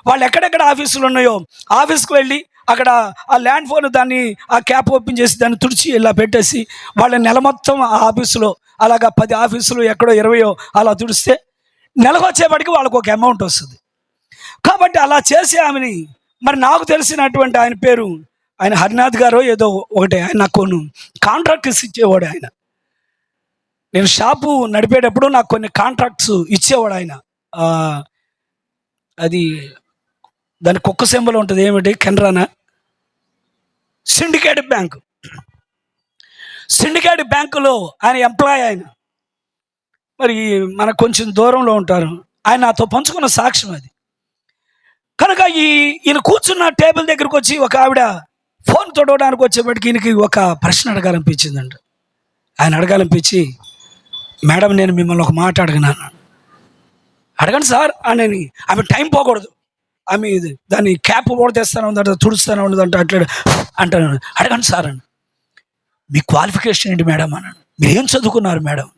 వాళ్ళు ఎక్కడెక్కడ ఆఫీసులు ఉన్నాయో ఆఫీస్కి వెళ్ళి అక్కడ ఆ ల్యాండ్ ఫోన్ దాన్ని ఆ క్యాప్ ఓపెన్ చేసి దాన్ని తుడిచి ఇలా పెట్టేసి, వాళ్ళ నెల మొత్తం ఆ ఆఫీసులో అలాగా 10 ఆఫీసులు ఎక్కడో 20 అలా తుడిస్తే నెలకు వచ్చేప్పటికి వాళ్ళకు ఒక అమౌంట్ వస్తుంది. కాబట్టి అలా చేసి ఆమెని, మరి నాకు తెలిసినటువంటి ఆయన పేరు ఆయన హరినాథ్ గారో ఏదో ఒకటే, ఆయన నాకు కొన్ని కాంట్రాక్ట్స్ ఇచ్చేవాడు. ఆయన నేను షాపు నడిపేటప్పుడు నాకు కొన్ని కాంట్రాక్ట్స్ ఇచ్చేవాడు ఆయన. అది దాని కుక్క సింబల్ ఉంటుంది, ఏమిటి, కెనరానా, సిండికేట్ బ్యాంకులో ఆయన ఎంప్లాయ్. ఆయన మరి మనకు కొంచెం దూరంలో ఉంటారు. ఆయన నాతో పంచుకున్న సాక్ష్యం అది. కనుక ఈయన కూర్చున్న టేబుల్ దగ్గరకు వచ్చి ఒక ఆవిడ ఫోన్ తొడవడానికి వచ్చేప్పటికి ఈయనకి ఒక ప్రశ్న అడగాలనిపించిందంట. ఆయన అడగాలనిపించి, మేడం నేను మిమ్మల్ని ఒక మాట అడగనాను. అడగండి సార్ అని. ఆమె టైం పోకూడదు, ఆమె దాన్ని క్యాప్ కూడా తెస్తాను ఉందంట, తుడుస్తాను ఉండదంట, అట్లా అంటాను. అడగండి సార్ అని. మీ క్వాలిఫికేషన్ ఏంటి మేడం అన్నాను. మీరు ఏం చదువుకున్నారు మేడం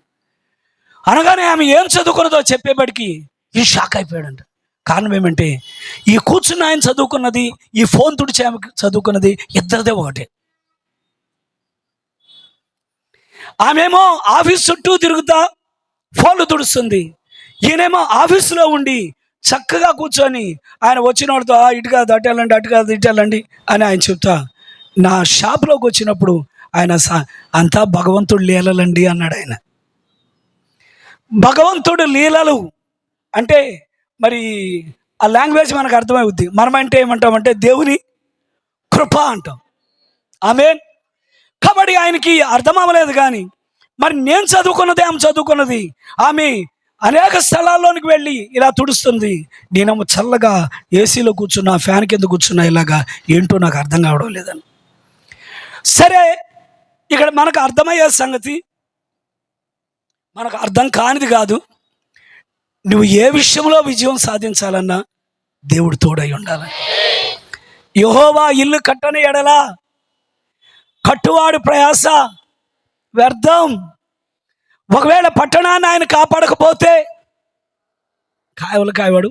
అనగానే ఆమె ఏం చదువుకున్నదో చెప్పేప్పటికి ఈ షాక్ అయిపోయాడంట. కారణం ఏమంటే ఈ కూర్చున్న ఆయన చదువుకున్నది, ఈ ఫోన్ తుడిచి ఆమె చదువుకున్నది ఇద్దరిదే ఒకటే. ఆమెమో ఆఫీస్ చుట్టూ తిరుగుతా ఫోన్లు తుడుస్తుంది, ఈయనేమో ఆఫీసులో ఉండి చక్కగా కూర్చొని ఆయన వచ్చిన వాళ్ళతో ఇటు కాదు అటు వెళ్ళండి, అటు కాదు ఇటు వెళ్ళండి అని ఆయన చెప్తా, నా షాప్లోకి వచ్చినప్పుడు ఆయన అంతా భగవంతుడు లీలలండి అన్నాడు. ఆయన భగవంతుడు లీలలు అంటే మరి ఆ లాంగ్వేజ్ మనకు అర్థమవుద్ది. మనం అంటే ఏమంటామంటే దేవుని కృప అంటాం. ఆమేన్. కాబట్టి ఆయనకి అర్థం అవ్వలేదు. కానీ మరి నేను చదువుకున్నది, ఆమె చదువుకున్నది, ఆమె అనేక స్థలాల్లోనికి వెళ్ళి ఇలా తుడుస్తుంది, నేనేమో చల్లగా ఏసీలో కూర్చున్నా, ఫ్యాన్ కింద కూర్చున్నా, ఇలాగా ఏంటో నాకు అర్థం కావడం లేదని. సరే, ఇక్కడ మనకు అర్థమయ్యే సంగతి, మనకు అర్థం కానిది కాదు. నువ్వు ఏ విషయంలో విజయం సాధించాలన్నా దేవుడు తోడై ఉండాలి. యెహోవా ఇల్లు కట్టని ఎడల కట్టువాడు ప్రయాస వ్యర్థం. ఒకవేళ పట్టణాన్ని ఆయన కాపాడకపోతే కాయవాడు.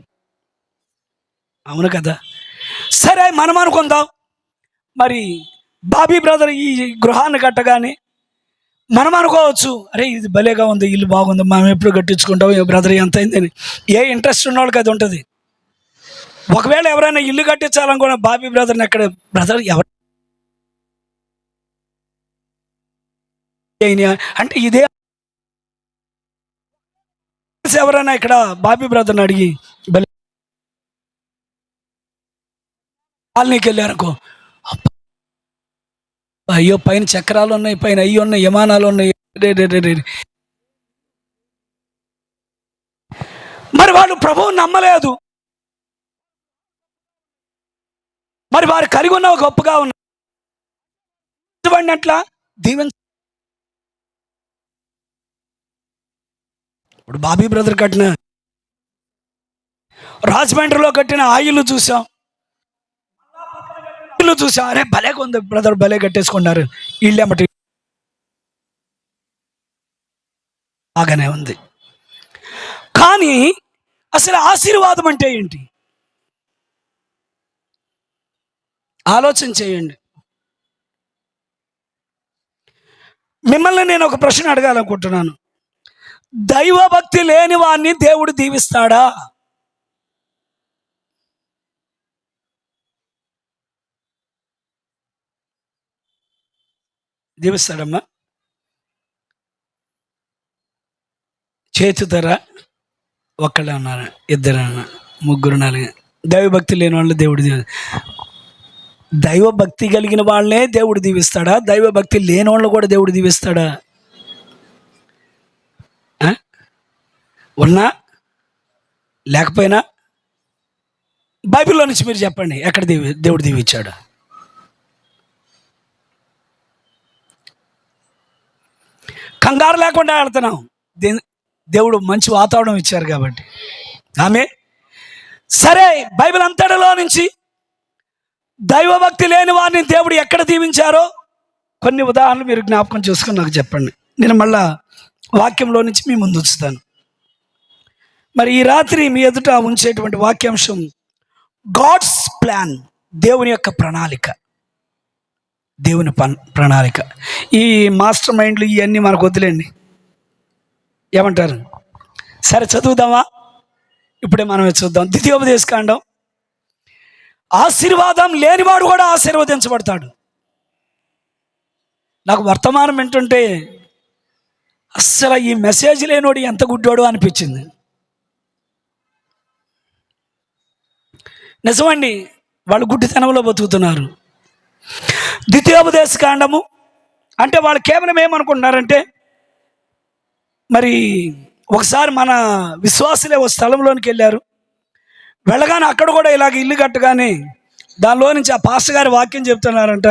అవును కదా. సరే, మనం అనుకుందాం, మరి బాబీ బ్రదర్ ఈ గృహాన్ని కట్టగానే మనం అనుకోవచ్చు, అరే ఇది భలేగా ఉంది, ఇల్లు బాగుంది, మనం ఎప్పుడు కట్టించుకుంటాం, ఏ బ్రదర్ ఎంత అయిందని. ఏ ఇంట్రెస్ట్ ఉన్న వాళ్ళకి అది ఉంటుంది. ఒకవేళ ఎవరైనా ఇల్లు కట్టించాలనుకున్న బాబీ బ్రదర్ని ఎక్కడ బ్రదర్ ఎవరు అంటే ఇదే ఎవరైనా ఇక్కడ బాబీ బ్రదర్ని అడిగి భలే కాలనీకి వెళ్ళారనుకో, అయ్యో పైన చక్రాలు ఉన్నాయి, పైన అయ్యి ఉన్నాయి, విమానాలు ఉన్నాయి, మరి వాళ్ళు ప్రభువుని నమ్మలేదు, మరి వారు కలిగి ఉన్న గొప్పగా ఉన్నట్లా దీవెన. ఇప్పుడు బాబీ బ్రదర్ కట్టిన రాజమండ్రిలో కట్టిన ఆ ఇల్లు చూసాం, అరే భలే ఉంది బ్రదర్, భలే కట్టేసుకున్నారు, ఇల్లేమటి బాగానే ఉంది. కానీ అసలు ఆశీర్వాదం అంటే ఏంటి ఆలోచన చేయండి. మిమ్మల్ని నేను ఒక ప్రశ్న అడగాలనుకుంటున్నాను. దైవభక్తి లేని వారిని దేవుడు దీవిస్తాడా? దీవిస్తాడమ్మా? చేతుతర ఒక్కళ్ళే ఉన్నారు, ఇద్దరు, ముగ్గురు, నలుగురు. దైవభక్తి లేని వాళ్ళు దేవుడు దైవభక్తి కలిగిన వాళ్ళనే దేవుడు దీవిస్తాడా? దైవభక్తి లేని వాళ్ళు కూడా దేవుడు దీవిస్తాడా? ఉన్నా లేకపోయినా బైబిల్లో నుంచి మీరు చెప్పండి, ఎక్కడ దేవుడు దీవించాడు? కంగారు లేకుండా వెళ్తున్నాం, దేవుడు మంచి వాతావరణం ఇచ్చారు కాబట్టి. ఆమె సరే, బైబిల్ అంతటిలో నుంచి దైవభక్తి లేని వారిని దేవుడు ఎక్కడ దీవించారో కొన్ని ఉదాహరణలు మీరు జ్ఞాపకం చేసుకొని నాకు చెప్పండి. నేను మళ్ళా వాక్యంలో నుంచి మీ ముందు ఉంచుతాను. మరి ఈ రాత్రి మీ ఎదుట ఉంచేటువంటి వాక్యాంశం గాడ్స్ ప్లాన్, దేవుని యొక్క ప్రణాళిక. దేవుని ప్రణాళిక. ఈ మాస్టర్ మైండ్లు ఇవన్నీ మనకు వదిలేండి, ఏమంటారు? సరే చదువుదామా? ఇప్పుడే మనమే చూద్దాం. ద్వితీయోపదేశకాండం. ఆశీర్వాదం లేనివాడు కూడా ఆశీర్వదించబడతాడు. నాకు వర్తమానం వింటుంటే అస్సలు ఈ మెసేజ్ లేనోడు ఎంత గుడ్డోడు అనిపించింది. నిజమండి, వాళ్ళు గుడ్డితనంలో బతుకుతున్నారు. ద్వితీయోపదేశకాండము అంటే వాళ్ళు కేవలం ఏమనుకుంటున్నారంటే, మరి ఒకసారి మన విశ్వాసులే ఓ స్థలంలోనికి వెళ్ళారు, వెళ్ళగానే అక్కడ కూడా ఇలాగ ఇల్లు కట్టగానే దానిలో నుంచి ఆ పాస్టర్ గారి వాక్యం చెప్తున్నారంట.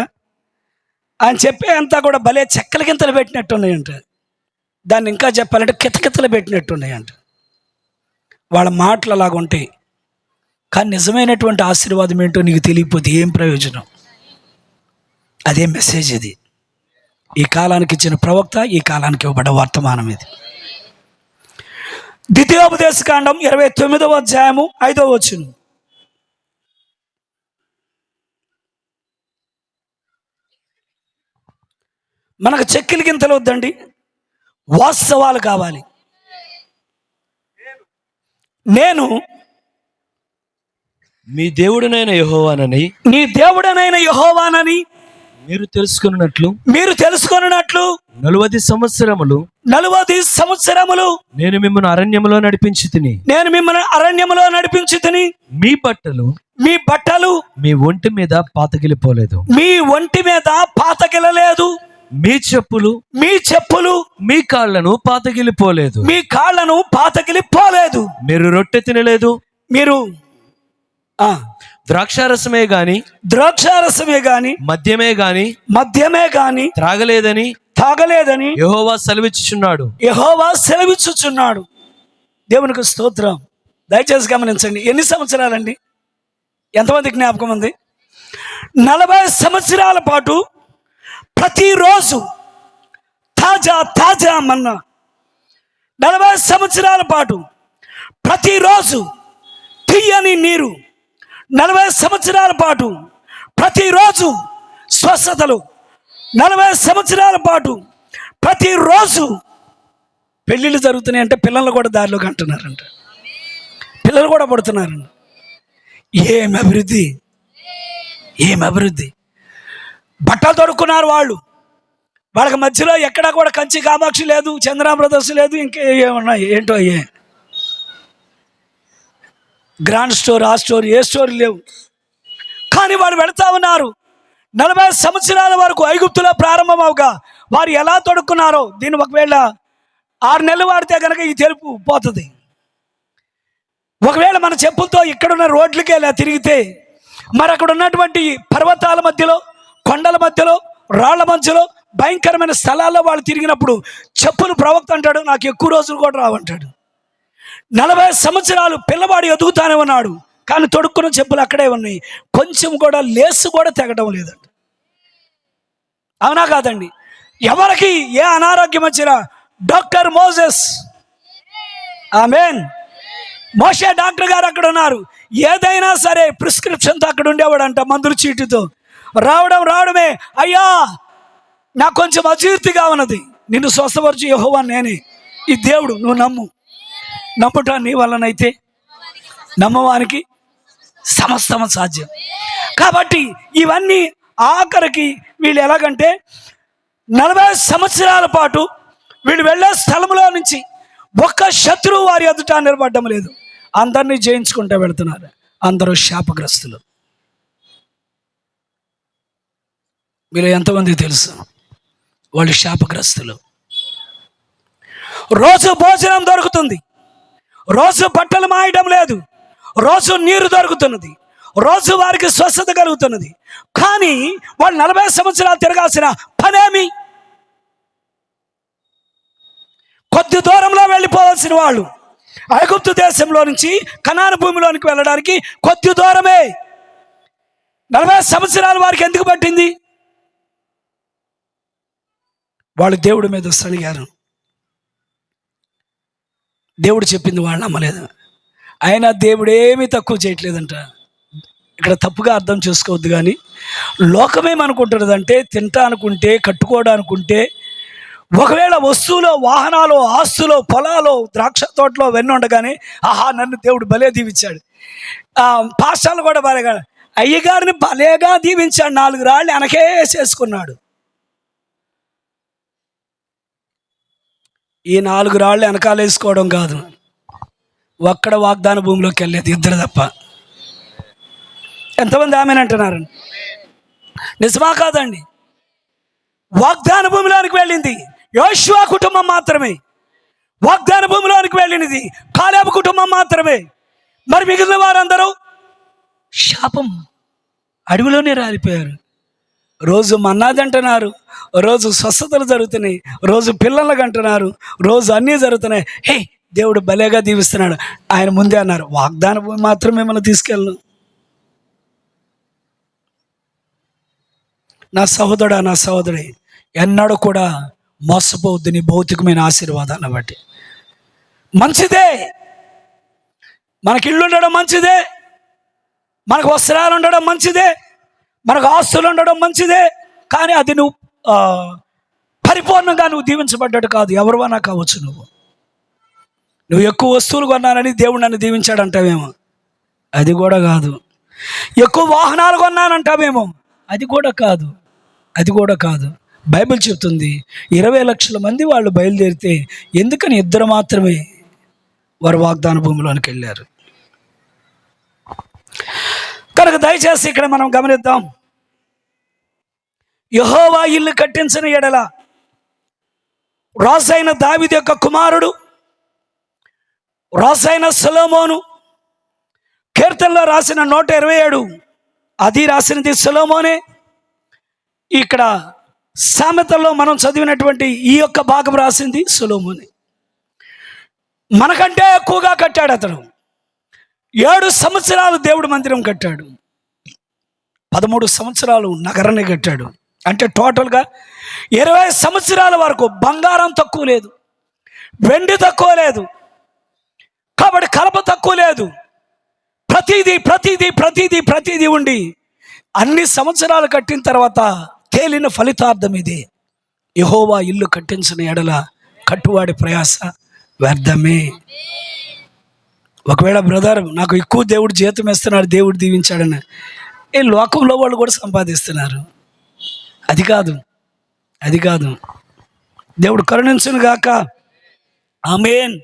ఆయన చెప్పే అంతా కూడా భలే చెక్కల గింతలు పెట్టినట్టు ఉన్నాయంట. దాన్ని ఇంకా చెప్పాలంటే కితకితలు పెట్టినట్టు ఉన్నాయంట. వాళ్ళ మాటలు అలాగ ఉంటాయి. కానీ నిజమైనటువంటి ఆశీర్వాదం ఏంటో నీకు తెలియకపోతే ఏం ప్రయోజనం? అదే మెసేజ్ ఇది. ఈ కాలానికి ఇచ్చిన ప్రవక్త, ఈ కాలానికి ఇవ్వబడ్డ వర్తమానం ఇది. ద్వితీయోపదేశకాండం 29వ అధ్యాయము 5వ వచనం. మనకు చెక్కిలి గింతలు వద్దండి, వాస్తవాలు కావాలి. నేను మీ దేవుడనైన యెహోవానని, నీ దేవుడనైన యెహోవానని మీరు తెలుసుకున్నట్లు 40 సంవత్సరములు నేను మిమ్మల్ని అరణ్యములో నడిపించి తిని మీ బట్టలు మీ ఒంటి మీద పాతగిలలేదు, మీ చెప్పులు మీ కాళ్ళను పాతగిలిపోలేదు. మీరు రొట్టె తినలేదు, మీరు ద్రాక్షారసమే గాని మద్యమే గాని తాగలేదని యెహోవా సెలవిచ్చుచున్నాడు. దేవునికి స్తోత్రం. దయచేసి గమనించండి. ఎన్ని సంవత్సరాలండి? ఎంతమంది జ్ఞాపకం ఉంది? 40 సంవత్సరాల పాటు ప్రతిరోజు తాజా మన్నా. 40 సంవత్సరాల పాటు ప్రతిరోజు తీయని నీరు. 40 సంవత్సరాల పాటు ప్రతిరోజు స్వస్థతలు. 40 సంవత్సరాల పాటు ప్రతిరోజు పెళ్ళిళ్ళు జరుగుతున్నాయి అంటే పిల్లలు కూడా దారిలోకి అంటున్నారంట. పిల్లలు కూడా పడుతున్నారంట. ఏం అభివృద్ధి! బట్టలు తొడుక్కున్నారు వాళ్ళు. వాళ్ళకి మధ్యలో ఎక్కడా కూడా కంచి కామాక్షి లేదు, చంద్ర బ్రదర్స్ లేదు, ఇంకేమున్నాయి ఏంటో గ్రాండ్ స్టోర్, ఆ స్టోర్, ఏ స్టోర్ లేవు. కానీ వారు వెళతా ఉన్నారు. 40 సంవత్సరాల వరకు ఐగుప్తులో ప్రారంభమవుగా వారు ఎలా తొడుక్కున్నారో దీన్ని ఒకవేళ 6 నెలలు వాడితే కనుక ఈ తెలుపు పోతుంది. ఒకవేళ మన చెప్పులతో ఇక్కడున్న రోడ్లకి ఎలా తిరిగితే మరి అక్కడ ఉన్నటువంటి పర్వతాల మధ్యలో, కొండల మధ్యలో, రాళ్ల మధ్యలో, భయంకరమైన స్థలాల్లో వాళ్ళు తిరిగినప్పుడు చెప్పులు ప్రవక్త అంటాడు నాకు ఎక్కువ రోజులు కూడా రావంటాడు. 40 సంవత్సరాలు పిల్లవాడు ఎదుగుతానే ఉన్నాడు, కానీ తొడుక్కున్న చెప్పులు అక్కడే ఉన్నాయి. కొంచెం కూడా లేసు కూడా తెగడం లేదండి. అవునా కాదండి? ఎవరికి ఏ అనారోగ్యం వచ్చినా డాక్టర్ మోసెస్, ఆమేన్, మోషే డాక్టర్ గారు అక్కడ ఉన్నారు. ఏదైనా సరే ప్రిస్క్రిప్షన్తో అక్కడ ఉండేవాడంట, మందుల చీటితో. రావడమే, అయ్యా నాకు కొంచెం అజీర్తిగా ఉన్నది, నిన్ను స్వస్థపరచు యెహోవా నేనే, ఈ దేవుడు, నువ్వు నమ్ముట నీ వల్లనైతే నమ్మవానికి సమస్తము సాధ్యం. కాబట్టి ఇవన్నీ ఆఖరికి వీళ్ళు ఎలాగంటే 40 సంవత్సరాల పాటు వీళ్ళు వెళ్ళే స్థలంలో నుంచి ఒక్క శత్రువు వారి ఎదుట నిలబడ్డం లేదు. అందరినీ జయించుకుంటూ వెళుతున్నారు. అందరూ శాపగ్రస్తులు. మీరు ఎంతమంది తెలుసు వాళ్ళు శాపగ్రస్తులు? రోజు భోజనం దొరుకుతుంది, రోజు బట్టలు మాయడం లేదు, రోజు నీరు దొరుకుతున్నది, రోజు వారికి స్వస్థత కలుగుతున్నది. కానీ వాళ్ళు 40 సంవత్సరాలు తిరగాల్సిన పనేమి? కొద్ది దూరంలో వెళ్ళిపోవాల్సిన వాళ్ళు ఐగుప్తు దేశంలో నుంచి కనాను భూమిలోనికి వెళ్ళడానికి కొద్ది దూరమే. 40 సంవత్సరాలు వారికి ఎందుకు పట్టింది? వాళ్ళు దేవుడి మీద సలిగారు. దేవుడు చెప్పింది వాళ్ళు నమ్మలేదు. అయినా దేవుడు ఏమీ తక్కువ చేయట్లేదంట. ఇక్కడ తప్పుగా అర్థం చేసుకోవద్దు. కానీ లోకమేమనుకుంటున్నదంటే తింటా అనుకుంటే, కట్టుకోవడానుకుంటే, ఒకవేళ వస్తువులో, వాహనాలు, ఆస్తులో, పొలాలు, ద్రాక్ష తోటలో అవన్నీ ఉండగానే ఆహా నన్ను దేవుడు భలే దీవించాడు. పాస్టర్లు కూడా బాగా అయ్యగారిని భలేగా దీవించాడు, 4 రాళ్ళు వెనకే చేసుకున్నాడు. ఈ 4 రాళ్ళు వెనకాల వేసుకోవడం కాదు, ఒక్కడ వాగ్దాన భూమిలోకి వెళ్ళేది 2 తప్ప. ఎంతమంది ఆమెనంటున్నారు? నిజమా కాదండి? వాగ్దాన భూమిలోనికి వెళ్ళింది యోషువ కుటుంబం మాత్రమే. వాగ్దాన భూమిలోనికి వెళ్ళినది కాలేబు కుటుంబం మాత్రమే. మరి మిగిలిన వారందరూ శాపం. అడవిలోనే రాలిపోయారు. రోజు మన్నాది అంటున్నారు, రోజు స్వస్థతలు జరుగుతున్నాయి, రోజు పిల్లలకు అంటున్నారు, రోజు అన్నీ జరుగుతున్నాయి. హే, దేవుడు భలేగా దీవిస్తున్నాడు. ఆయన ముందే అన్నారు, వాగ్దాన భూమి మాత్రం మిమ్మల్ని తీసుకెళ్ళను. నా సహోదరుడా, నా సహోదరి, ఎన్నడూ కూడా మోసపోవద్దు నీ భౌతికమైన ఆశీర్వాదాన్ని బట్టి. మంచిదే, మనకి ఇల్లు ఉండడం మంచిదే, మనకు వస్త్రాలు ఉండడం మంచిదే, మనకు ఆస్తులు ఉండడం మంచిదే. కానీ అది నువ్వు పరిపూర్ణంగా నువ్వు దీవించబడ్డాడు కాదు. ఎవరివైనా కావచ్చు. నువ్వు ఎక్కువ వస్తువులు కొన్నానని దేవుడు నన్ను దీవించాడంటావేమో, అది కూడా కాదు. ఎక్కువ వాహనాలు కొన్నానంటావేమో, అది కూడా కాదు. అది కూడా కాదు. బైబిల్ చెప్తుంది 20 లక్షల మంది వాళ్ళు బయలుదేరితే ఎందుకని 2 మాత్రమే వారు వాగ్దాన భూమిలోనికి వెళ్ళారు. కనుక దయచేసి ఇక్కడ మనం గమనిద్దాం. యెహోవా ఇల్లు కట్టించిన ఎడల, రాజైన దావీదు యొక్క కుమారుడు రాజైన సొలొమోను కీర్తనలో రాసిన 127 అది రాసినది సొలొమోనే. ఇక్కడ సామెతల్లో మనం చదివినటువంటి ఈ యొక్క భాగం రాసింది సొలొమోనే. మనకంటే ఎక్కువగా కట్టాడు అతడు. 7 సంవత్సరాలు దేవుడు మందిరం కట్టాడు, 13 సంవత్సరాలు నగరాన్ని కట్టాడు. అంటే టోటల్గా 20 సంవత్సరాల వరకు బంగారం తక్కువ లేదు, వెండి తక్కువ లేదు, కాబట్టి కలప తక్కువ లేదు. ప్రతిదీ ప్రతిదీ ప్రతిదీ ప్రతిదీ ఉండి అన్ని సంవత్సరాలు కట్టిన తర్వాత తేలిన ఫలితార్థం ఇది. యెహోవా ఇల్లు కట్టించిన ఎడల కట్టువాడి ప్రయాస వ్యర్థమే. ఒకవేళ బ్రదర్ నాకు ఎక్కువ దేవుడు జీతం ఇస్తున్నాడు, దేవుడు దీవించాడని ఈ లోకంలో వాళ్ళు కూడా సంపాదిస్తున్నారు. అది కాదు, అది కాదు. దేవుడు కరుణించును గాక. ఆమేన్.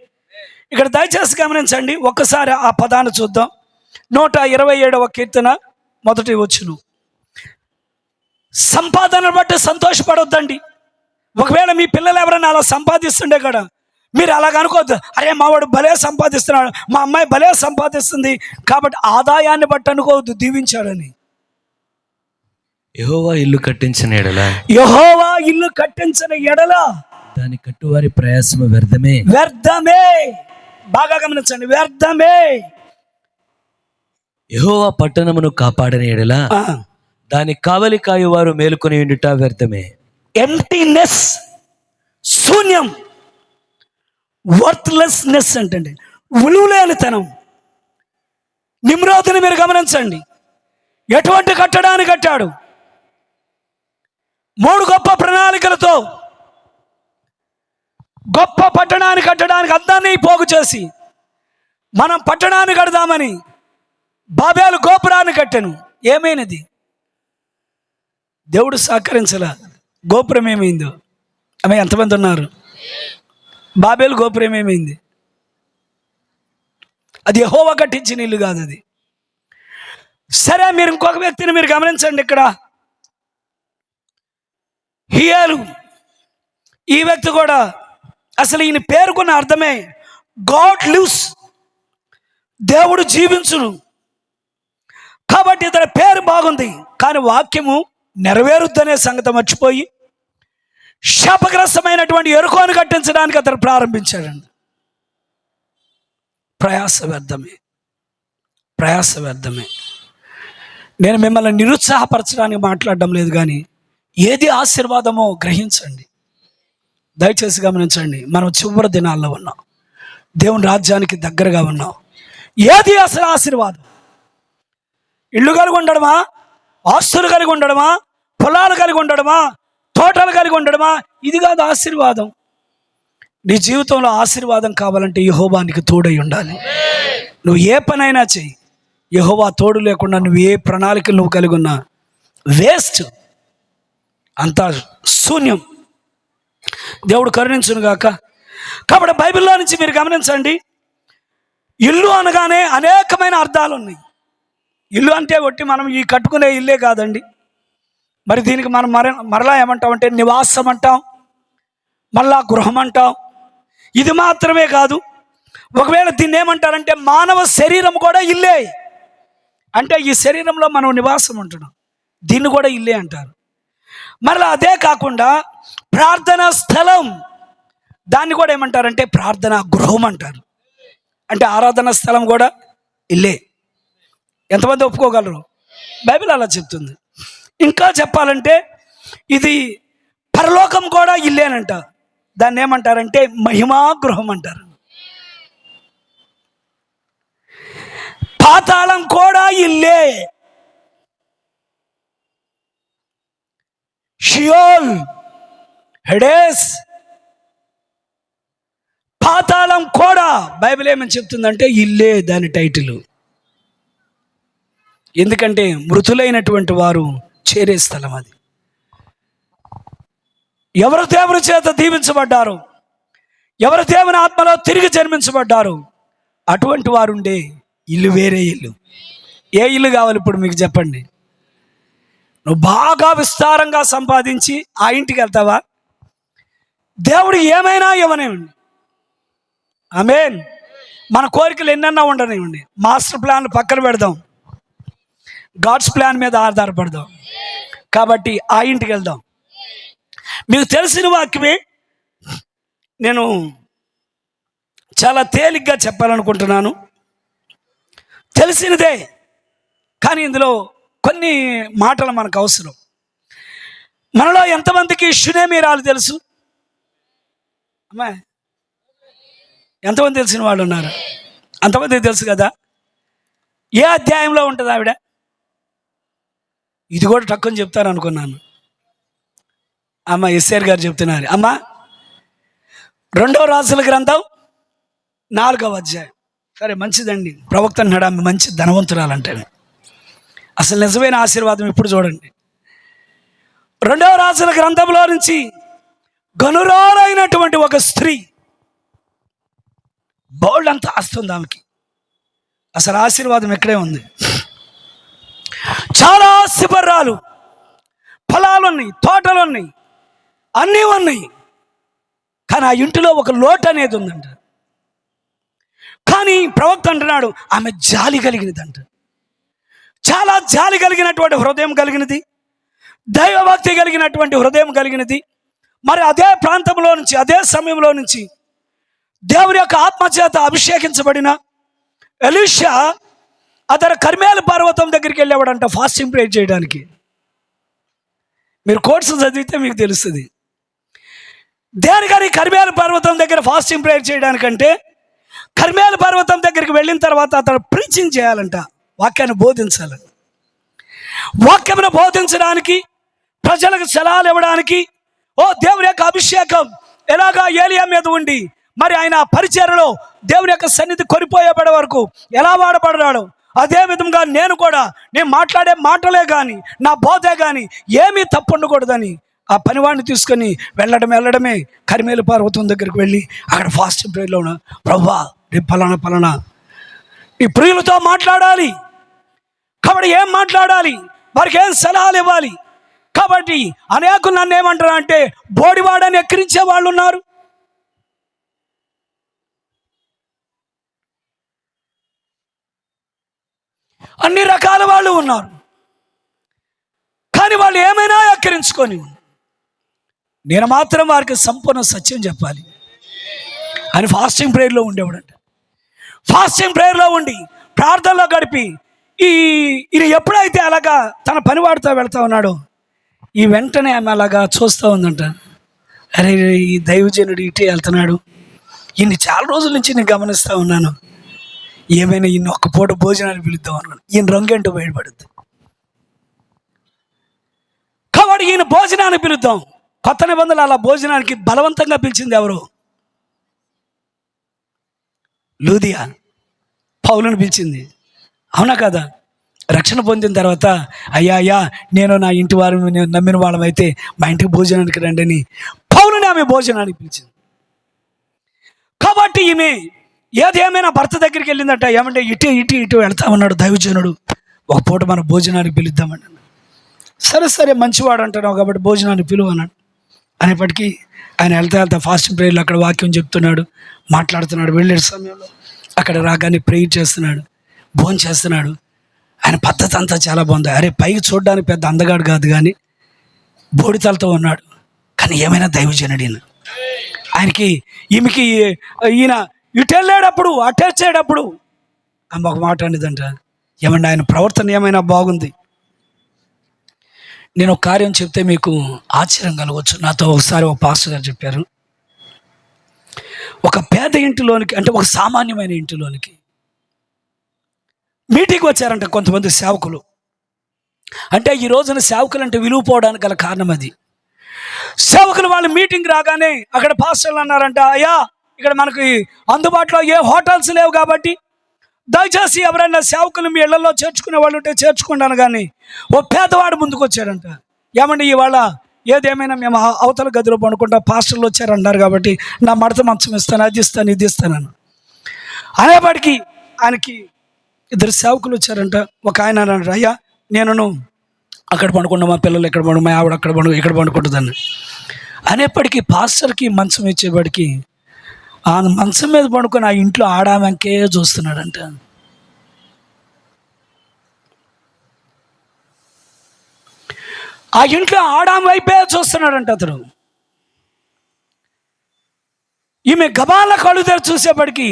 ఇక్కడ దయచేసి గమనించండి, ఒక్కసారి ఆ పదాన్ని చూద్దాం. 127వ కీర్తన 1వ వచనం. సంపాదనను బట్టి సంతోషపడొద్దండి. ఒకవేళ మీ పిల్లలు ఎవరైనా అలా సంపాదిస్తుండే కదా, మీరు అలాగ అనుకోవద్దు, అరే మావాడు భలే సంపాదిస్తున్నాడు, మా అమ్మాయి భలే సంపాదిస్తుంది కాబట్టి ఆదాయాన్ని బట్టి అనుకోవద్దు దీవించాడని. యెహోవా ఇల్లు కట్టించిన ఎడల, యెహోవా ఇల్లు కట్టించిన ఎడల దాని కట్టువారి ప్రయాసము వ్యర్థమే. వ్యర్థమే. బాగా గమనించండి, వ్యర్థమే. యెహోవా పట్టణమును కాపాడిన ఎడల దాని కావలి కాయువారు మేలుకొని ఉండుట వ్యర్థమే. ఎంప్టీనెస్, శూన్యం, వర్త్లెస్నెస్ అంటే విలువలేనితనం. నిమ్రోదుని మీరు గమనించండి, ఎటువంటి కట్టడాన్ని కట్టాడు? 3 గొప్ప ప్రణాళికలతో గొప్ప పట్టణాన్ని కట్టడానికి అందాన్ని పోగు చేసి మనం పట్టణాన్ని కడదామని బాబేలు గోపురాన్ని కట్టాను. ఏమైనది? దేవుడు సహకరించలా. గోపురం ఏమైందో? ఆమె ఎంతమంది ఉన్నారు? బాబేలు గోపురం ఏమైంది? అది యెహోవా కట్టించిన ఇల్లు కాదు అది. సరే, మీరు ఇంకొక వ్యక్తిని మీరు గమనించండి. ఇక్కడ హియాలు, ఈ వ్యక్తి కూడా అసలు ఈయన పేరుకున్న అర్థమే గాడ్ లివ్స్, దేవుడు జీవించును. కాబట్టి ఇతని పేరు బాగుంది, కానీ వాక్యము నెరవేరుద్దనే సంగతి మర్చిపోయి శాపగ్రస్తమైనటువంటి యెరికోను కట్టించడానికి అతను ప్రారంభించాడండి. ప్రయాస వ్యర్థమే, ప్రయాస వ్యర్థమే. నేను మిమ్మల్ని నిరుత్సాహపరచడానికి మాట్లాడడం లేదు, కానీ ఏది ఆశీర్వాదమో గ్రహించండి. దయచేసి గమనించండి. మనం చివరి దినాల్లో ఉన్నాం, దేవుని రాజ్యానికి దగ్గరగా ఉన్నాం. ఏది అసలు ఆశీర్వాదం? ఇల్లు కలిగి ఉండడమా, ఆస్తులు కలిగి ఉండడమా, పొలాలు కలిగి ఉండడమా, తోటలు కలిగి ఉండడమా? ఇది కాదు ఆశీర్వాదం. నీ జీవితంలో ఆశీర్వాదం కావాలంటే యెహోవానికి తోడై ఉండాలి. నువ్వు ఏ పనైనా చెయ్యి, యెహోవా తోడు లేకుండా నువ్వు ఏ ప్రణాళికలు నువ్వు కలిగి ఉన్నా వేస్ట్, అంతా శూన్యం. దేవుడు కరుణించును గాక. కాబట్టి బైబిల్లో నుంచి మీరు గమనించండి, ఇల్లు అనగానే అనేకమైన అర్థాలు ఉన్నాయి. ఇల్లు అంటే ఒట్టి మనం ఈ కట్టుకునే ఇల్లే కాదండి. మరి దీనికి మనం మరలా ఏమంటామంటే నివాసం అంటాం, మళ్ళా గృహం అంటాం. ఇది మాత్రమే కాదు, ఒకవేళ దీన్ని ఏమంటారంటే మానవ శరీరం కూడా ఇల్లే. అంటే ఈ శరీరంలో మనం నివాసం ఉంటున్నాం, దీన్ని కూడా ఇల్లే అంటారు. మరలా అదే కాకుండా ప్రార్థనా స్థలం, దాన్ని కూడా ఏమంటారంటే ప్రార్థనా గృహం అంటారు. అంటే ఆరాధన స్థలం కూడా ఇల్లే. ఎంతమంది ఒప్పుకోగలరు? బైబిల్ అలా చెప్తుంది. ఇంకా చెప్పాలంటే ఇది పరలోకం కూడా ఇల్లేనంట. దాన్ని ఏమంటారంటే మహిమా గృహం అంటారు. పాతాళం కూడా ఇల్లే. షియోల్, హెడేస్, పాతాళం కూడా బైబిల్ ఏమని చెప్తుందంటే ఇల్లే దాని టైటిల్. ఎందుకంటే మృతులైనటువంటి వారు చేరే స్థలం అది. ఎవరు దేవుని చేత దీవించబడ్డారు, ఎవరు దేవుని ఆత్మలో తిరిగి జన్మించబడ్డారు, అటువంటి వారు ఉండే ఇల్లు వేరే ఇల్లు. ఏ ఇల్లు కావాలి ఇప్పుడు మీకు చెప్పండి? నువ్వు బాగా విస్తారంగా సంపాదించి ఆ ఇంటికి వెళ్తావా? దేవుడు ఏమైనా ఇవ్వనివ్వండి, ఆమేన్. మన కోరికలు ఎన్నన్నా ఉండనివ్వండి, మాస్టర్ ప్లాన్ పక్కన పెడదాం, గాడ్స్ ప్లాన్ మీద ఆధారపడదాం. కాబట్టి ఆ ఇంటికి వెళ్దాం. మీకు తెలిసిన వాక్యమే నేను చాలా తేలిగ్గా చెప్పాలనుకుంటున్నాను. తెలిసినదే, కానీ ఇందులో కొన్ని మాటలు మనకు అవసరం. మనలో ఎంతమందికి షునేమీరాలు తెలుసు? అమ్మా, ఎంతమంది తెలిసిన వాళ్ళు ఉన్నారు? అంతమందికి తెలుసు కదా. ఏ అధ్యాయంలో ఉంటుంది ఆవిడ? ఇది కూడా టక్కుని చెప్తాను అనుకున్నాను. అమ్మ ఎస్ఆర్ గారు చెప్తున్నారు. అమ్మ, 2వ రాజుల గ్రంథం 4వ అధ్యాయం. సరే, మంచిదండి. ప్రవక్త అన్నాడు ఆమె మంచి ధనవంతురాలంటే. అసలు నిజమైన ఆశీర్వాదం ఇప్పుడు చూడండి. 2వ రాజుల గ్రంథంలో నుంచి గనురాలైనటువంటి ఒక స్త్రీ, బోల్డ్ అంతా ఆస్తుంది ఆమెకి. అసలు ఆశీర్వాదం ఎక్కడే ఉంది. చాలా శిబర్రాలు, పొలాలు ఉన్నాయి, తోటలు ఉన్నాయి, అన్నీ ఉన్నాయి. కానీ ఆ ఇంటిలో ఒక లోటు అనేది ఉందంట. కానీ ప్రవక్త అంటున్నాడు ఆమె జాలి కలిగినదంట. చాలా జాలి కలిగినటువంటి హృదయం కలిగినది, దైవభక్తి కలిగినటువంటి హృదయం కలిగినది. మరి అదే ప్రాంతంలో నుంచి, అదే సమయంలో నుంచి దేవుని యొక్క ఆత్మచేత అభిషేకించబడిన ఎలీషా అతను కర్మేలు పర్వతం దగ్గరికి వెళ్ళేవాడంట ఫాస్టింగ్ ప్రేయర్ చేయడానికి. మీరు కోర్సు చదివితే మీకు తెలుస్తుంది. దేనికని కర్మేలు పర్వతం దగ్గర ఫాస్టింగ్ ప్రేయర్ చేయడానికంటే, కర్మేలు పర్వతం దగ్గరికి వెళ్ళిన తర్వాత అతను ప్రీచింగ్ చేయాలంట, వాక్యాన్ని బోధించాలి. వాక్యమును బోధించడానికి, ప్రజలకు సలహాలు ఇవ్వడానికి, దేవుని యొక్క అభిషేకం ఎలాగా ఏలియా మీద ఉండి మరి ఆయన పరిచర్యలో దేవుని యొక్క సన్నిధి కొనిపోయేబడే వరకు ఎలా వాడబడ్డాడు, అదే విధంగా నేను మాట్లాడే మాటలే కానీ, నా బోధే కానీ ఏమీ తప్పు ఉండకూడదని ఆ పనివాడిని తీసుకొని వెళ్ళడమే కర్మేలు పర్వతం దగ్గరికి వెళ్ళి అక్కడ ఫాస్టింగ్ ప్రేయర్లో ఉన్న, ప్రభువా రేపు పలానా ఈ ప్రియులతో మాట్లాడాలి. కాబట్టి ఏం మాట్లాడాలి, వారికి ఏం సలహాలు ఇవ్వాలి. కాబట్టి అనేకులు నన్ను ఏమంటారు అంటే బోడివాడని ఎక్కిరించే వాళ్ళు ఉన్నారు. అన్ని రకాల వాళ్ళు ఉన్నారు. కానీ వాళ్ళు ఏమైనా ఎక్కిరించుకొని ఉన్నారు. నేను మాత్రం వారికి సంపూర్ణ సత్యం చెప్పాలి అని ఫాస్టింగ్ ప్రేయర్లో ఉండేవాడంట. ఫాస్టింగ్ ప్రేయర్లో ఉండి ప్రార్థనలో గడిపి ఈయన ఎప్పుడైతే అలాగా తన పనివాడితో వెళ్తా ఉన్నాడో, ఈ వెంటనే ఆమె అలాగా చూస్తూ ఉందంట. అరే, ఈ దైవజనుడు ఇటే వెళ్తున్నాడు, ఈయన్ని చాలా రోజుల నుంచి నేను గమనిస్తూ ఉన్నాను, ఏమైనా ఈయన ఒక్క పూట భోజనాన్ని పిలుద్దాం అన్నాను. ఈయన రంగేంటో బయటపడుద్ది. కాబట్టి ఈయన భోజనాన్ని పిలుద్దాం. కొత్త నిబంధనలు అలా భోజనానికి బలవంతంగా పిలిచింది ఎవరు? లూదియా పౌలుని పిలిచింది, అవునా కదా? రక్షణ పొందిన తర్వాత అయ్యా నేను నా ఇంటి వారు నమ్మిన వాళ్ళమైతే మా ఇంటికి భోజనానికి రండి అని పౌలుని ఆమె భోజనానికి పిలిచింది. కాబట్టి ఈమె ఏదేమైనా భర్త దగ్గరికి వెళ్ళిందట. ఏమంటే ఇటు వెళ్తా ఉన్నాడు దైవజనుడు, ఒక పూట మన భోజనానికి పిలుద్దామన్నాడు. సరే మంచివాడు అంటున్నావు కాబట్టి భోజనానికి పిలువ అన్నాడు. అనేప్పటికీ ఆయన వెళ్తా ఫాస్టింగ్ ప్రేయర్లో అక్కడ వాక్యం చెప్తున్నాడు, మాట్లాడుతున్నాడు. వెళ్ళే సమయంలో అక్కడ రాగానే ప్రేయర్ చేస్తున్నాడు, భోజనం చేస్తున్నాడు. ఆయన పద్ధతి అంతా చాలా బాగుంది. అరే పైకి చూడడానికి పెద్ద అందగాడు కాదు కానీ బోడితలతో ఉన్నాడు, కానీ ఏమైనా దైవజనుడు ఈయన. ఆయనకి ఈమెకి ఈయన ఇటు వెళ్ళేటప్పుడు అటు వచ్చేటప్పుడు ఆమె ఒక మాట అనేదంట, ఏమన్నా ఆయన ప్రవర్తన ఏమైనా బాగుంది. నేను ఒక కార్యం చెప్తే మీకు ఆశ్చర్యం కలగవచ్చు. నాతో ఒకసారి ఒక పాస్టర్ గారు చెప్పారు, ఒక పేద ఇంటిలోనికి, అంటే ఒక సామాన్యమైన ఇంటిలోనికి మీటింగ్ వచ్చారంట కొంతమంది సేవకులు. అంటే ఈ రోజున సేవకులు అంటే విలువ పోవడానికి గల కారణం అది. సేవకులు వాళ్ళు మీటింగ్ రాగానే అక్కడ పాస్టర్లు అన్నారంట, అయ్యా ఇక్కడ మనకి అందుబాటులో ఏ హోటల్స్ లేవు కాబట్టి దయచేసి ఎవరైనా సేవకులు మీ ఇళ్లలో చేర్చుకునే వాళ్ళు ఉంటే చేర్చుకుంటాను. కానీ ఓ పేదవాడు ముందుకు వచ్చాడంట, ఏమండి ఇవాళ ఏదేమైనా మేము అవతల గదిలో పడుకుంటా, పాస్టర్లు వచ్చారన్నారు కాబట్టి నా మడత మంచం ఇస్తాను, అది ఇస్తాను, ఇది ఇస్తాను అనేపాటికి ఆయనకి ఇద్దరు సేవకులు వచ్చారంట. ఒక ఆయన అన్నాడు, అయ్యా నేను అక్కడ పండుకున్నా, మా పిల్లలు ఎక్కడ పండు, మా ఆవిడ అక్కడ పండు, ఇక్కడ పండుకుంటుందని అనేప్పటికీ పాస్టర్కి మంచం ఇచ్చేవాడికి ఆ మంచం మీద పడుకొని ఆ ఇంట్లో ఆడామంకే చూస్తున్నాడంట. ఆ ఇంట్లో ఆడాం వైపే చూస్తున్నాడంట అతడు. ఈమె గబాల కళ్ళు తెరిచి చూసేప్పటికి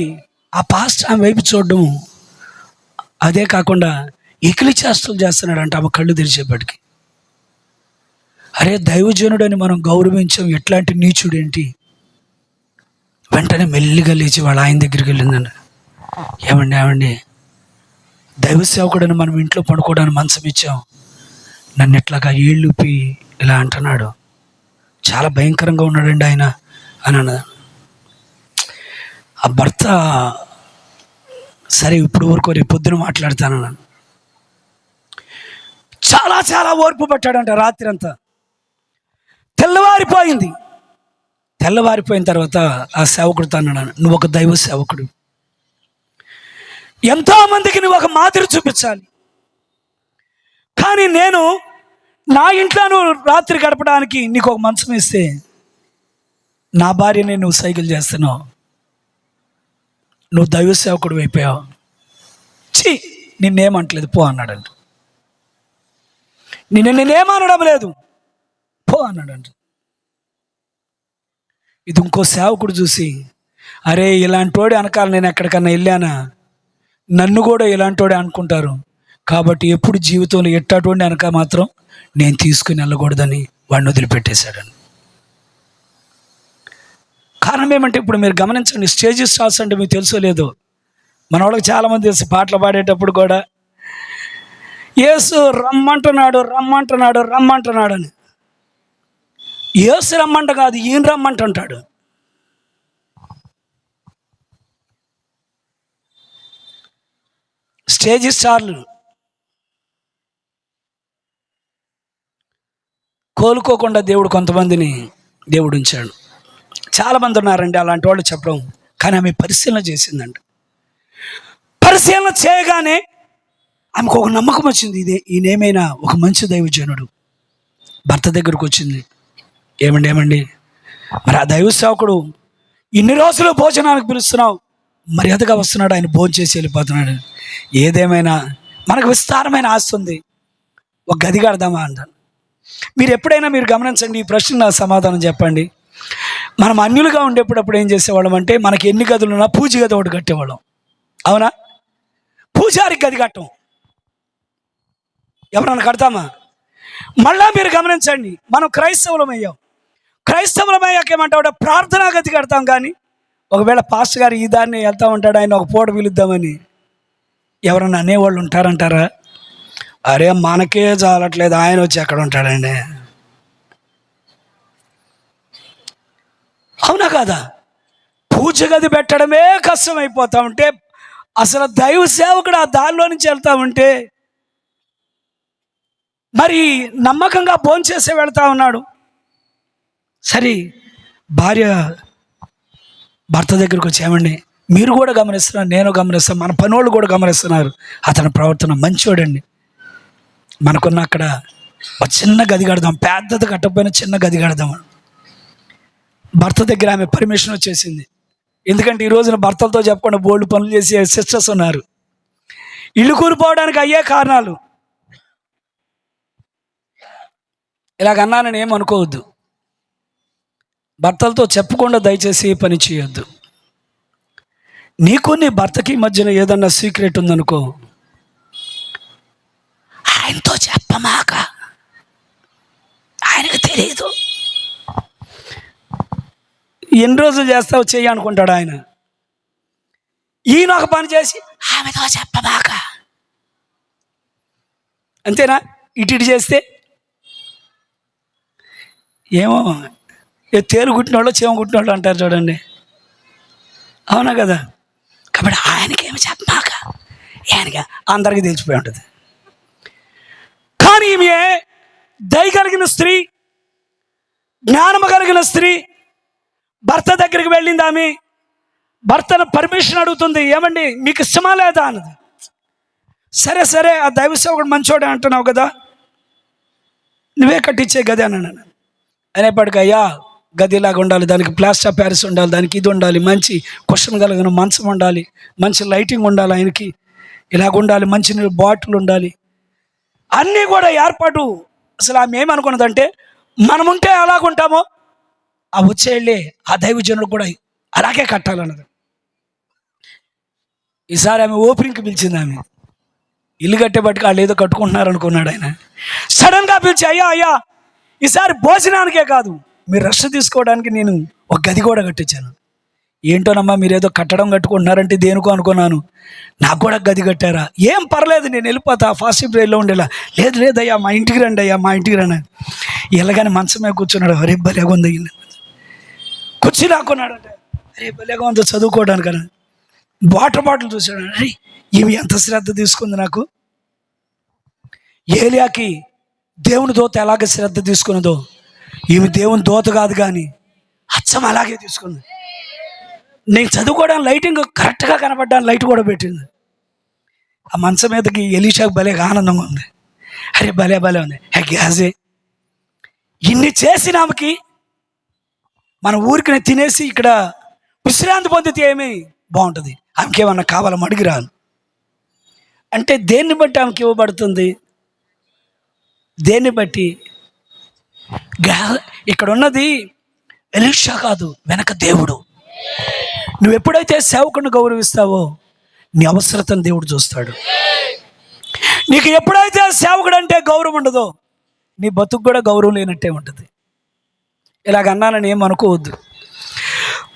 ఆ పాస్టర్ ఆమె వైపు చూడడం, అదే కాకుండా ఎకిలి చేష్టలు చేస్తున్నాడంట ఆమె కళ్ళు తెరిచేప్పటికి. అరే దైవజనుడని మనం గౌరవించాం, ఎట్లాంటి నీచుడేంటి. వెంటనే మెల్లిగా లేచి వాళ్ళ ఆయన దగ్గరికి వెళ్ళిందండి, ఏమండి దైవ సేవకుడని మనం ఇంట్లో పడుకోవడానికి మంచం ఇచ్చాం, నన్ను ఇట్లాగా ఏళ్ళుపి ఇలా అంటున్నాడు, చాలా భయంకరంగా ఉన్నాడండి ఆయన అని అన్నది. ఆ భర్త సరే ఇప్పుడు ఊరుకో, రేపు పొద్దున మాట్లాడతానన్నాను. చాలా చాలా ఓర్పు పట్టాడంట రాత్రి అంతా. తెల్లవారిపోయిన తర్వాత ఆ సేవకుడితో అన్నాడు, నువ్వు ఒక దైవ సేవకుడు, ఎంతోమందికి నువ్వు ఒక మాదిరి చూపించాలి, కానీ నేను నా ఇంట్లో నువ్వు రాత్రి గడపడానికి నీకు ఒక మంచం ఇస్తే నా భార్యని నువ్వు సైకిల్ చేస్తున్నావు, నువ్వు దైవ సేవకుడు అయిపోయావు, ఛీ నిన్నేమంటలేదు పో అన్నాడంట. నేనేమనడం లేదు పో అన్నాడంట. ఇది ఇంకో సేవకుడు చూసి, అరే ఇలాంటోడే అనకాల నేను ఎక్కడికన్నా వెళ్ళానా, నన్ను కూడా ఇలాంటోడే అనుకుంటారు, కాబట్టి ఎప్పుడు జీవితంలో ఎట్టాటోడి అనక మాత్రం నేను తీసుకుని వెళ్ళకూడదని వాడిని వదిలిపెట్టేశాడని. కారణం ఏమంటే ఇప్పుడు మీరు గమనించండి, స్టేజ్ స్టార్స్ అంటే మీకు తెలుసో లేదో, మన వాళ్ళకి చాలామంది తెలుసు, పాటలు పాడేటప్పుడు కూడా యేసు రమ్మంటున్నాడు అని. యేసు రమ్మంట కాదు, ఈయన రమ్మంటుంటాడు. స్టేజ్ స్టార్లు కోలుకోకుండా కొంతమందిని దేవుడు ఉంచాడు. చాలామంది ఉన్నారండి అలాంటి వాళ్ళు చెప్పడం, కానీ ఆమె పరిశీలన చేసిందండి. పరిశీలన చేయగానే ఆమెకు ఒక నమ్మకం వచ్చింది, ఈయనేమైనా ఒక మంచి దైవజనుడు. భర్త దగ్గరకు వచ్చింది, ఏమండి మరి ఆ దైవ సేవకుడు ఇన్ని రోజులు భోజనానికి పిలుస్తున్నావు, మర్యాదగా వస్తున్నాడు, ఆయన భోజనం చేసి వెళ్ళిపోతున్నాడు. ఏదేమైనా మనకు విస్తారమైన ఆస్తి ఉంది, ఒక గది కడదామా అంటాను. మీరు ఎప్పుడైనా మీరు గమనించండి, ఈ ప్రశ్న నాకు సమాధానం చెప్పండి. మనం అన్యులుగా ఉండేటప్పుడు ఏం చేసేవాళ్ళం అంటే, మనకి ఎన్ని గదులు ఉన్నా పూజ గది ఒకటి కట్టేవాళ్ళం, అవునా? పూజారికి గది కట్టం, ఎవరన్నా కడతామా? మళ్ళా మీరు గమనించండి, మనం క్రైస్తవులమయ్యాక ఏమంటాడు, ప్రార్థనా గది కడతాం. కానీ ఒకవేళ పాస్టర్ గారు ఈ దారిని వెళ్తా ఉంటాడు, ఆయన ఒక పూట పిలుద్దామని ఎవరన్నా అనేవాళ్ళు ఉంటారంటారా? అరే మనకే చాలట్లేదు, ఆయన వచ్చి ఎక్కడ ఉంటాడండి, అవునా కాదా? పూజ గది పెట్టడమే కష్టం అయిపోతా ఉంటే, అసలు దైవ సేవకుడు ఆ దారిలో నుంచి వెళ్తా ఉంటే మరి నమ్మకంగా భోంచేసే వెళ్తా ఉన్నాడు. సరే భార్య భర్త దగ్గరికి వచ్చి, ఏమండి మీరు కూడా గమనిస్తున్నారు, నేను గమనిస్తాను, మన పనోళ్ళు కూడా గమనిస్తున్నారు, అతని ప్రవర్తన మంచివాడండి, మనకున్న అక్కడ ఒక చిన్న గది కడదాం, పెద్దది కట్టకపోయినా చిన్న గది కడదాం. భర్త దగ్గర ఆమె పర్మిషన్ వచ్చేసింది. ఎందుకంటే ఈ రోజున భర్తలతో చెప్పకుండా బోల్డ్ పనులు చేసే సిస్టర్స్ ఉన్నారు. ఇల్లు కూలిపోవడానికి అయ్యే కారణాలు. ఇలాగన్నానని ఏమనుకోవద్దు. భర్తలతో చెప్పకుండా దయచేసి ఏ పని చేయొద్దు. నీకు నీ భర్తకి మధ్యన ఏదన్నా సీక్రెట్ ఉందనుకో, ఆయనతో చెప్పమాక, ఆయనకు తెలియదు. ఎన్ని రోజులు చేస్తావు చెయ్యి అనుకుంటాడు ఆయన. ఈయన ఒక పని చేసి ఆమెతో చెప్పమాక, అంతేనా? ఇటు చేస్తే ఏమో తేలు కుట్టినోళ్ళు చీమ కుట్టినోళ్ళు అంటారు చూడండి, అవునా కదా? కాబట్టి ఆయనకేమి చెప్పమాక, ఆయనకి అందరికీ తెలిసిపోయి ఉంటుంది. కానీ ఈమె దయ కలిగిన స్త్రీ, జ్ఞానము కలిగిన స్త్రీ, భర్త దగ్గరికి వెళ్ళింది. ఆమె భర్తను పర్మిషన్ అడుగుతుంది, ఏమండి మీకు ఇష్టమా లేదా అన్నది. సరే సరే, ఆ దైవ సేవకుడు మంచోడే అంటున్నావు కదా, నువ్వే కట్టించే గది అన్నాను. అనేప్పటికీ అయ్యా గదిలాగా ఉండాలి, దానికి ప్లాస్టర్ ఆఫ్ ప్యారిస్ ఉండాలి, దానికి ఇది ఉండాలి, మంచి క్వశ్చన్ కలిగిన మంచం ఉండాలి, మంచి లైటింగ్ ఉండాలి, ఆయనకి ఇలాగ ఉండాలి, మంచి నీళ్ళు బాటిల్ ఉండాలి, అన్నీ కూడా ఏర్పాటు. అసలు ఆమె ఏమనుకున్నదంటే మనముంటే అలాగుంటామో ఆ వచ్చేళ్ళే ఆ దైవజనులు కూడా అలాగే కట్టాలన్నది. ఈసారి ఆమె ఓపెనింగ్కి పిలిచింది. ఆమె ఇల్లు కట్టేపట్టుకు వాళ్ళు ఏదో కట్టుకుంటున్నారు అనుకున్నాడు ఆయన. సడన్గా పిలిచి అయ్యా అయ్యా ఈసారి భోజనానికే కాదు, మీరు రెస్ట్ తీసుకోవడానికి నేను ఒక గది కూడా కట్టించాను. ఏంటోనమ్మా మీరు ఏదో కట్టడం కట్టుకుంటున్నారంటే దేనికో అనుకున్నాను, నాకు కూడా గది కట్టారా? ఏం పర్లేదు, నేను వెళ్ళిపోతా, ఫాస్టింగ్ ప్రేయర్లో ఉండేలా. లేదు లేదయ్యా మా ఇంటికి రండి, అయ్యా మా ఇంటికి రండి. వెళ్ళగానే మంచమే కూర్చున్నాడు. అరే భలేగా ఉంది, కుర్చీ లాక్కున్నాడంటే అరే భలేగా ఉందో చదువుకోవడానికి అని. వాటర్ బాటిల్ చూసాడు. అరే ఇవి ఎంత శ్రద్ధ తీసుకుంది నాకు. ఏలియాకి దేవుని దోత ఎలాగ శ్రద్ధ తీసుకున్నదో ఈమె దేవుని దోత కాదు కానీ అచ్చం అలాగే తీసుకుంది. నేను చదువుకోవడానికి లైటింగ్ కరెక్ట్గా కనపడ్డానికి లైట్ కూడా పెట్టింది. ఆ మంచం మీదకి ఎలీషాకు భలేగా ఆనందంగా ఉంది. అరే భలే భలే ఉంది. గ్యాసే ఇన్ని చేసిన ఆమెకి మన ఊరికి తినేసి ఇక్కడ విశ్రాంతి పొందితే ఏమి బాగుంటుంది. ఆమెకి ఏమన్నా కావాలా అడిగిరాను అంటే దేన్ని బట్టి ఆమెకి ఇవ్వబడుతుంది? దేన్ని బట్టి? ఇక్కడ ఉన్నది ఎలీషా కాదు, వెనక దేవుడు. నువ్వు ఎప్పుడైతే సేవకుని గౌరవిస్తావో నీ అవసరతను దేవుడు చూస్తాడు. నీకు ఎప్పుడైతే సేవకుడు అంటే గౌరవం ఉండదో నీ బతుకు కూడా గౌరవం లేనట్టే ఉంటుంది. ఇలాగన్నానని ఏమనుకోవద్దు.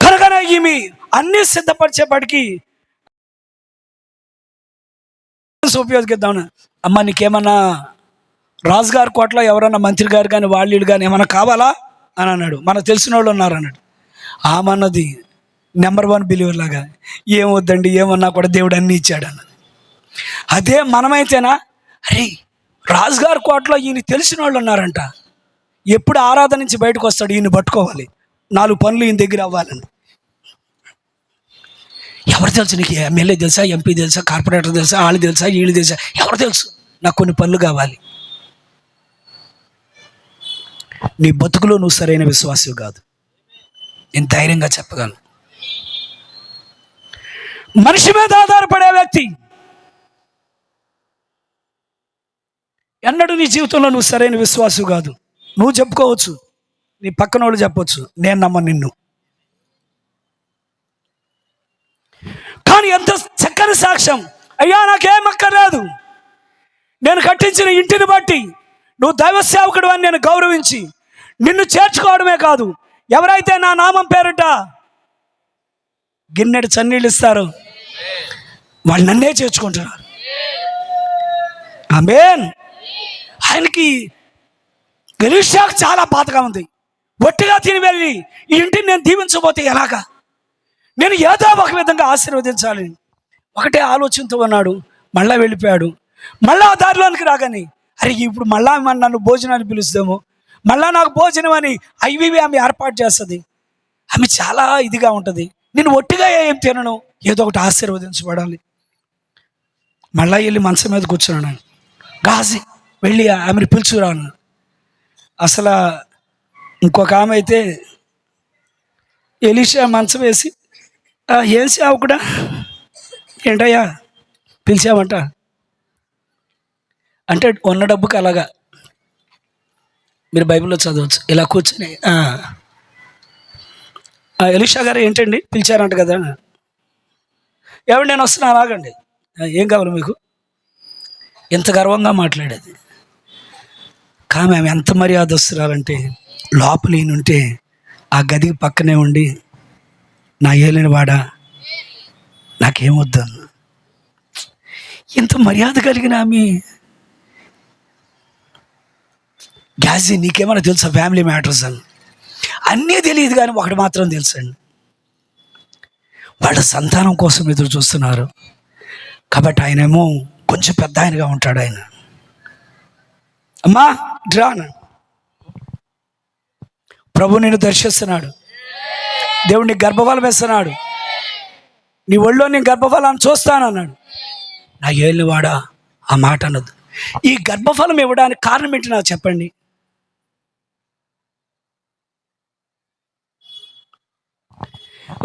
కనుక ఈమె అన్నీ సిద్ధపరిచేపటికి ఉపయోగిద్దాం. అమ్మ నీకేమన్నా రాజుగారి కోటలో ఎవరన్నా మంత్రి గారు కానీ వాళ్ళు కానీ ఏమన్నా కావాలా అని అన్నాడు. మనకు తెలిసిన వాళ్ళు ఉన్నారు అన్నాడు. ఆమన్నది నెంబర్ 1 బిలీవర్ లాగా, ఏమొద్దండి ఏమన్నా కూడా దేవుడు అన్నీ ఇచ్చాడు అన్నది. అదే మనమైతేనా, అరే రాజుగారి కోటలో ఈయన తెలిసిన వాళ్ళు ఉన్నారంట, ఎప్పుడు ఆరాధన నుంచి బయటకు వస్తాడు ఈయన పట్టుకోవాలి, 4 పనులు ఈయన దగ్గర అవ్వాలని. ఎవరు తెలుసు నీకు? ఎమ్మెల్యే తెలుసా, ఎంపీ తెలుసా, కార్పొరేటర్ తెలుసా, వాళ్ళు తెలుసా, వీళ్ళు తెలుసా, ఎవరు తెలుసు? నాకు కొన్ని పనులు కావాలి. నీ బతుకులో నువ్వు సరైన విశ్వాసం కాదు, నేను ధైర్యంగా చెప్పగలను. మనిషి మీద ఆధారపడే వ్యక్తి ఎన్నడూ నీ జీవితంలో నువ్వు సరైన విశ్వాసం కాదు. నువ్వు చెప్పుకోవచ్చు, నీ పక్కన వాళ్ళు చెప్పవచ్చు, నేను నమ్మను నిన్ను. కానీ ఎంత చక్కని సాక్ష్యం, అయ్యా నాకేం అక్కర్లేదు, నేను కట్టించిన ఇంటిని బట్టి నువ్వు దైవ సేవకుడు అని నేను గౌరవించి నిన్ను చేర్చుకోవడమే కాదు, ఎవరైతే నా నామం పేరిట గిన్నెడు చన్నీళ్ళు ఇస్తారో వాళ్ళు నన్నే చేర్చుకుంటున్నారు. ఆమేన్. ఆయనకి ఎలీషాకు చాలా బాధగా ఉంది. ఒట్టిగా తిని వెళ్ళి ఈ ఇంటిని నేను దీవించబోతే ఎలాగా, నేను ఏదో ఒక విధంగా ఆశీర్వదించాలి ఒకటే ఆలోచనతో ఉన్నాడు. మళ్ళా వెళ్ళిపోయాడు. మళ్ళా దారిలోనికి రాగానే అరే ఇప్పుడు మళ్ళా నన్ను భోజనాన్ని పిలుస్తాము, మళ్ళా నాకు భోజనం అని అవి ఆమె ఏర్పాటు చేస్తుంది. ఆమె చాలా ఇదిగా ఉంటుంది. నేను ఒట్టిగా ఏం తినను, ఏదో ఒకటి ఆశీర్వదించబడాలి. మళ్ళా వెళ్ళి మంచం మీద కూర్చున్నాను. గాజీ వెళ్ళి ఆమెను పిలుచురాను. అసలు ఇంకొక ఆమె అయితే ఎలీషా మంచం వేసి ఏం సేవకుడా ఏంటయ్యా పిలిచామంట, అంటే ఉన్న డబ్బుకి అలాగా మీరు బైబిల్లో చదవచ్చు. ఇలా కూర్చొని ఎలీషా గారు ఏంటండి పిలిచారంట కదా, ఏమండి నేను వస్తున్నా అలాగండి, ఏం కావాలి మీకు, ఎంత గర్వంగా మాట్లాడేది. కానీ ఆమె ఎంత మర్యాదస్తురాలంటే లోపల ఈయనుంటే ఆ గదికి పక్కనే ఉండి, నా ఏలిన వాడా నాకేమొద్దు, ఎంత మర్యాద కలిగిన ఆమె. గ్యాజీ నీకేమైనా తెలుసా ఫ్యామిలీ మ్యాటర్స్ అని? అన్నీ తెలియదు కానీ ఒకటి మాత్రం తెలుసండి, వాళ్ళ సంతానం కోసం ఎదురు చూస్తున్నారు కాబట్టి ఆయనేమో కొంచెం పెద్ద ఆయనగా ఉంటాడు. ఆయన అమ్మా డ్రాన్, ప్రభు నిన్ను దర్శిస్తున్నాడు, దేవుడు నీకు గర్భఫలం వేస్తున్నాడు, నీ ఒళ్ళో నేను గర్భఫలాన్ని చూస్తానన్నాడు. నా ఏళ్ళు వాడా ఆ మాట అన్నది. ఈ గర్భఫలం ఇవ్వడానికి కారణం ఏంటి నాకు చెప్పండి.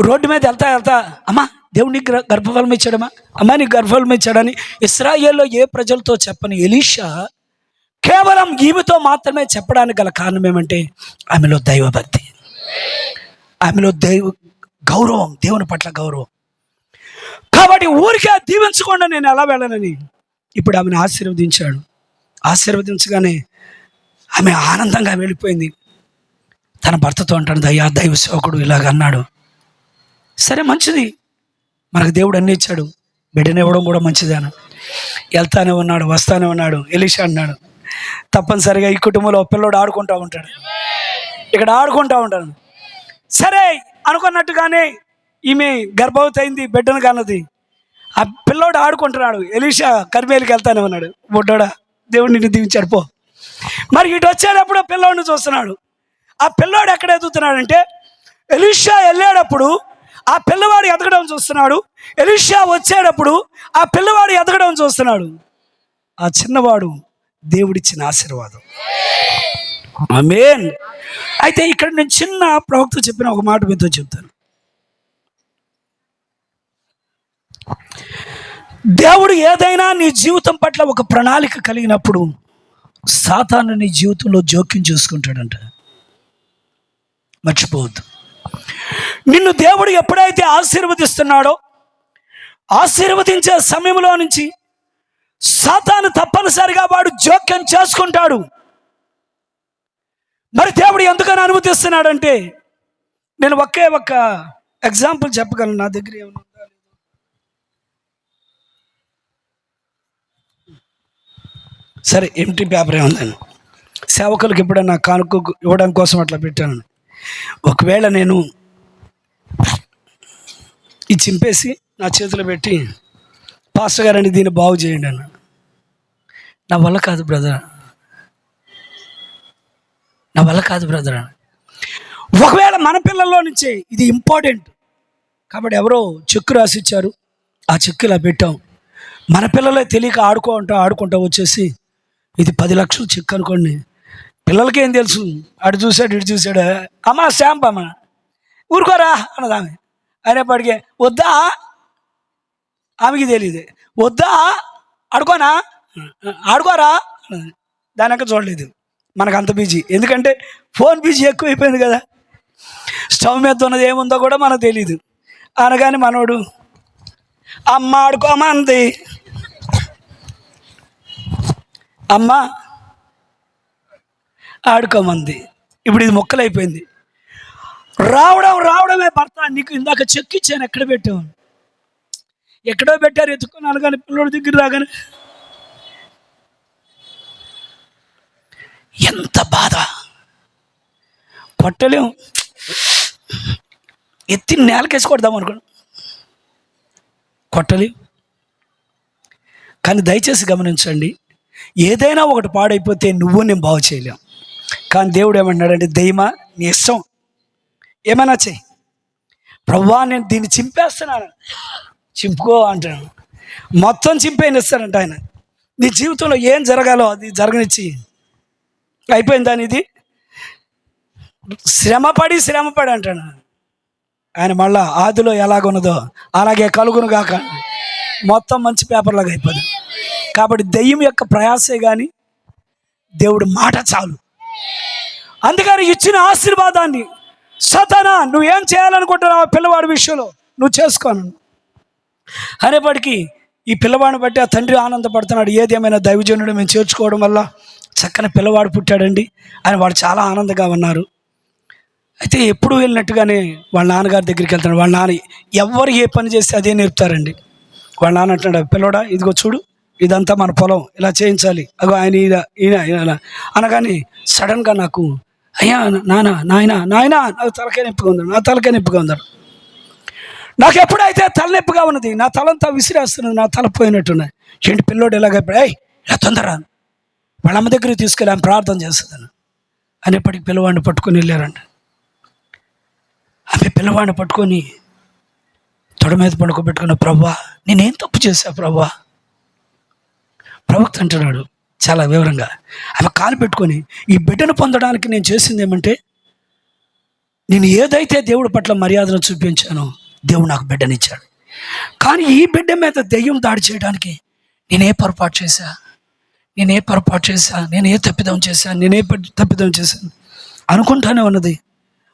రోడ్డు మీద వెళ్తా అమ్మా దేవుడు నీకు గర్భఫలం ఇచ్చాడమ్మా, అమ్మా నీకు గర్భఫలం ఇచ్చాడని ఇశ్రాయేల్లో ఏ ప్రజలతో చెప్పని ఎలీషా కేవలం ఈమెతో మాత్రమే చెప్పడానికి గల కారణం ఏమంటే ఆమెలో దైవభక్తి, ఆమెలో గౌరవం, దేవుని పట్ల గౌరవం. కాబట్టి ఊరికే దీవించకుండా నేను ఎలా వెళ్ళనని ఇప్పుడు ఆమెను ఆశీర్వదించాడు. ఆశీర్వదించగానే ఆమె ఆనందంగా వెళ్ళిపోయింది. తన భర్తతో అంటాడు, అయ్యా దైవ సేవకుడు ఇలాగ అన్నాడు. సరే మంచిది, మనకు దేవుడు అన్నీ ఇచ్చాడు, బిడ్డనివ్వడం కూడా మంచిదేనా. వెళ్తానే ఉన్నాడు, వస్తానే ఉన్నాడు. ఎలీషా అన్నాడు, తప్పనిసరిగా ఈ కుటుంబంలో పిల్లోడు ఆడుకుంటూ ఉంటాడు, ఇక్కడ ఆడుకుంటూ ఉంటాడు. సరే అనుకున్నట్టుగానే ఈమె గర్భవతి అయింది, బిడ్డను కన్నది. ఆ పిల్లోడు ఆడుకుంటున్నాడు, ఎలీషా కర్మేలికి వెళ్తానే ఉన్నాడు. బొడ్డోడా దేవుడు నిన్ను దీవించాడు పో. మరి ఇటు వచ్చేటప్పుడు పిల్లోడిని చూస్తున్నాడు. ఆ పిల్లోడు ఎక్కడ ఎదుగుతున్నాడంటే ఎలీషా వెళ్ళేటప్పుడు ఆ పిల్లవాడు ఎదగడం చూస్తున్నాడు, ఎలీషా వచ్చేటప్పుడు ఆ పిల్లవాడు ఎదగడం చూస్తున్నాడు. ఆ చిన్నవాడు దేవుడిచ్చిన ఆశీర్వాదం. ఆమేన్. అయితే ఇక్కడ నేను చిన్న ప్రవక్త చెప్పిన ఒక మాట మీతో చెప్తాను. దేవుడు ఏదైనా నీ జీవితం పట్ల ఒక ప్రణాళిక కలిగినప్పుడు సాతాను నీ జీవితంలో జోక్యం చేసుకుంటాడంట, మర్చిపోవద్దు. నిన్ను దేవుడు ఎప్పుడైతే ఆశీర్వదిస్తున్నాడో ఆశీర్వదించే సమయంలో నుంచి సాతాను తప్పనిసరిగా వాడు జోక్యం చేసుకుంటాడు. మరి దేవుడు ఎందుకని అనుమతిస్తున్నాడంటే నేను ఒకే ఒక్క ఎగ్జాంపుల్ చెప్పగలను. నా దగ్గర ఏమన్నా సరే ఎంటీ పేపర్ ఏముందని సేవకులకు ఎప్పుడన్నా కానుక ఇవ్వడం కోసం అట్లా పెట్టాను. ఒకవేళ నేను ఇది చింపేసి నా చేతిలో పెట్టి పాస్టర్ గారని దీన్ని బాగు చేయండి అన్న, నా వల్ల కాదు బ్రదర్, నా వల్ల కాదు బ్రదర్. ఒకవేళ మన పిల్లల్లో నుంచే ఇది ఇంపార్టెంట్ కాబట్టి ఎవరో చెక్కు రాసిచ్చారు, ఆ చెక్కు ఇలా పెట్టాం, మన పిల్లలే తెలియక ఆడుకుంటా వచ్చేసి ఇది 10 లక్షలు చెక్ అనుకోండి. పిల్లలకి ఏం తెలుసు, అటు చూసాడు ఇటు చూసాడు, అమ్మా స్టాంప్ అమ్మ ఊరుకోరా అన్నది ఆమె. అనేప్పటికే వద్దా, ఆమెకి తెలియదు, వద్దా ఆడుకోనా ఆడుకోరా అన్నది. దానిక చూడలేదు, మనకు అంత బిజీ, ఎందుకంటే ఫోన్ బిజీ ఎక్కువైపోయింది కదా, స్టవ్ మీద ఉన్నది ఏముందో కూడా మనకు తెలీదు. అనగానే మనోడు అమ్మ ఆడుకోమా అంది, అమ్మ ఆడుకోమంది. ఇప్పుడు ఇది మొక్కలైపోయింది. రావడమే భర్త, నీకు ఇందాక చెక్ ఇచ్చాను ఎక్కడ పెట్టావు, ఎక్కడో పెట్టారు ఎత్తుకున్నాను కానీ పిల్లడి దగ్గర రాగానే ఎంత బాధ, కొట్టలేం, ఎత్తి నేలకేసి కొడదాం అనుకోండి, కొట్టలేం. కానీ దయచేసి గమనించండి, ఏదైనా ఒకటి పాడైపోతే నువ్వు నేను బాగు చేయలేం. కానీ దేవుడు ఏమన్నాడంటే, దయ్యమా నీ ఇష్టం ఏమైనా చెయ్యి, ప్రభువా నేను దీన్ని చింపేస్తున్నాను, చింపుకో అంటాను. మొత్తం చింపేనిస్తానంట ఆయన. నీ జీవితంలో ఏం జరగాలో అది జరగనిచ్చి అయిపోయింది దాని, ఇది శ్రమపడి అంటాను ఆయన. మళ్ళా ఆదిలో ఎలాగున్నదో అలాగే కలుగును కాక మొత్తం మంచి పేపర్లాగా అయిపోయింది. కాబట్టి దెయ్యం యొక్క ప్రయాసే కానీ దేవుడి మాట చాలు. అందుకని ఇచ్చిన ఆశీర్వాదాన్ని సతానా నువ్వేం చేయాలనుకుంటున్నావు ఆ పిల్లవాడి విషయంలో నువ్వు చేసుకోను అనేప్పటికీ ఈ పిల్లవాడిని బట్టి ఆ తండ్రి ఆనందపడుతున్నాడు. ఏదేమైనా దైవజనుడు మేము చేర్చుకోవడం వల్ల చక్కని పిల్లవాడు పుట్టాడండి అని వాడు చాలా ఆనందంగా ఉన్నారు. అయితే ఎప్పుడు వెళ్ళినట్టుగానే వాళ్ళ నాన్నగారి దగ్గరికి వెళ్తాడు. వాళ్ళ నాన్న ఎవరు ఏ పని చేస్తే అదే నేర్పుతారండి. వాళ్ళ నాన్న అంటున్నాడు, పిల్లోడా ఇదిగో చూడు, ఇదంతా మన పొలం, ఇలా చేయించాలి, అగో ఆయన ఈయన అనగానే సడన్గా నాకు అయ్యా నాయనా నాకు తలకాయ నొప్పిగా ఉందాడు. నాకు ఎప్పుడైతే తలనొప్పిగా ఉన్నది, నా తలంతా విసిరేస్తున్నది, నా తల పోయినట్టున్నది. ఏంటి పిల్లోడు ఇలాగ ఇలా తొందర వాళ్ళ అమ్మ దగ్గరికి తీసుకెళ్ళి ఆమె ప్రార్థన చేస్తుందని అనేప్పటికి పిల్లవాడిని పట్టుకొని వెళ్ళారండి. ఆమె పిల్లవాడిని పట్టుకొని తొడ మీద పడుకోబెట్టుకున్న, ప్రభువా నేనేం తప్పు చేశా ప్రభువా? ప్రవక్త అంటున్నాడు చాలా వివరంగా. ఆమె కాలు పెట్టుకొని, ఈ బిడ్డను పొందడానికి నేను చేసింది ఏమంటే, నేను ఏదైతే దేవుడి పట్ల మర్యాదను చూపించానో దేవుడు నాకు బిడ్డనిచ్చాడు. కానీ ఈ బిడ్డ మీద దెయ్యం దాడి చేయడానికి నేనే పొరపాటు చేశా, నేనే తప్పిదం చేశాను అనుకుంటానే ఉన్నది.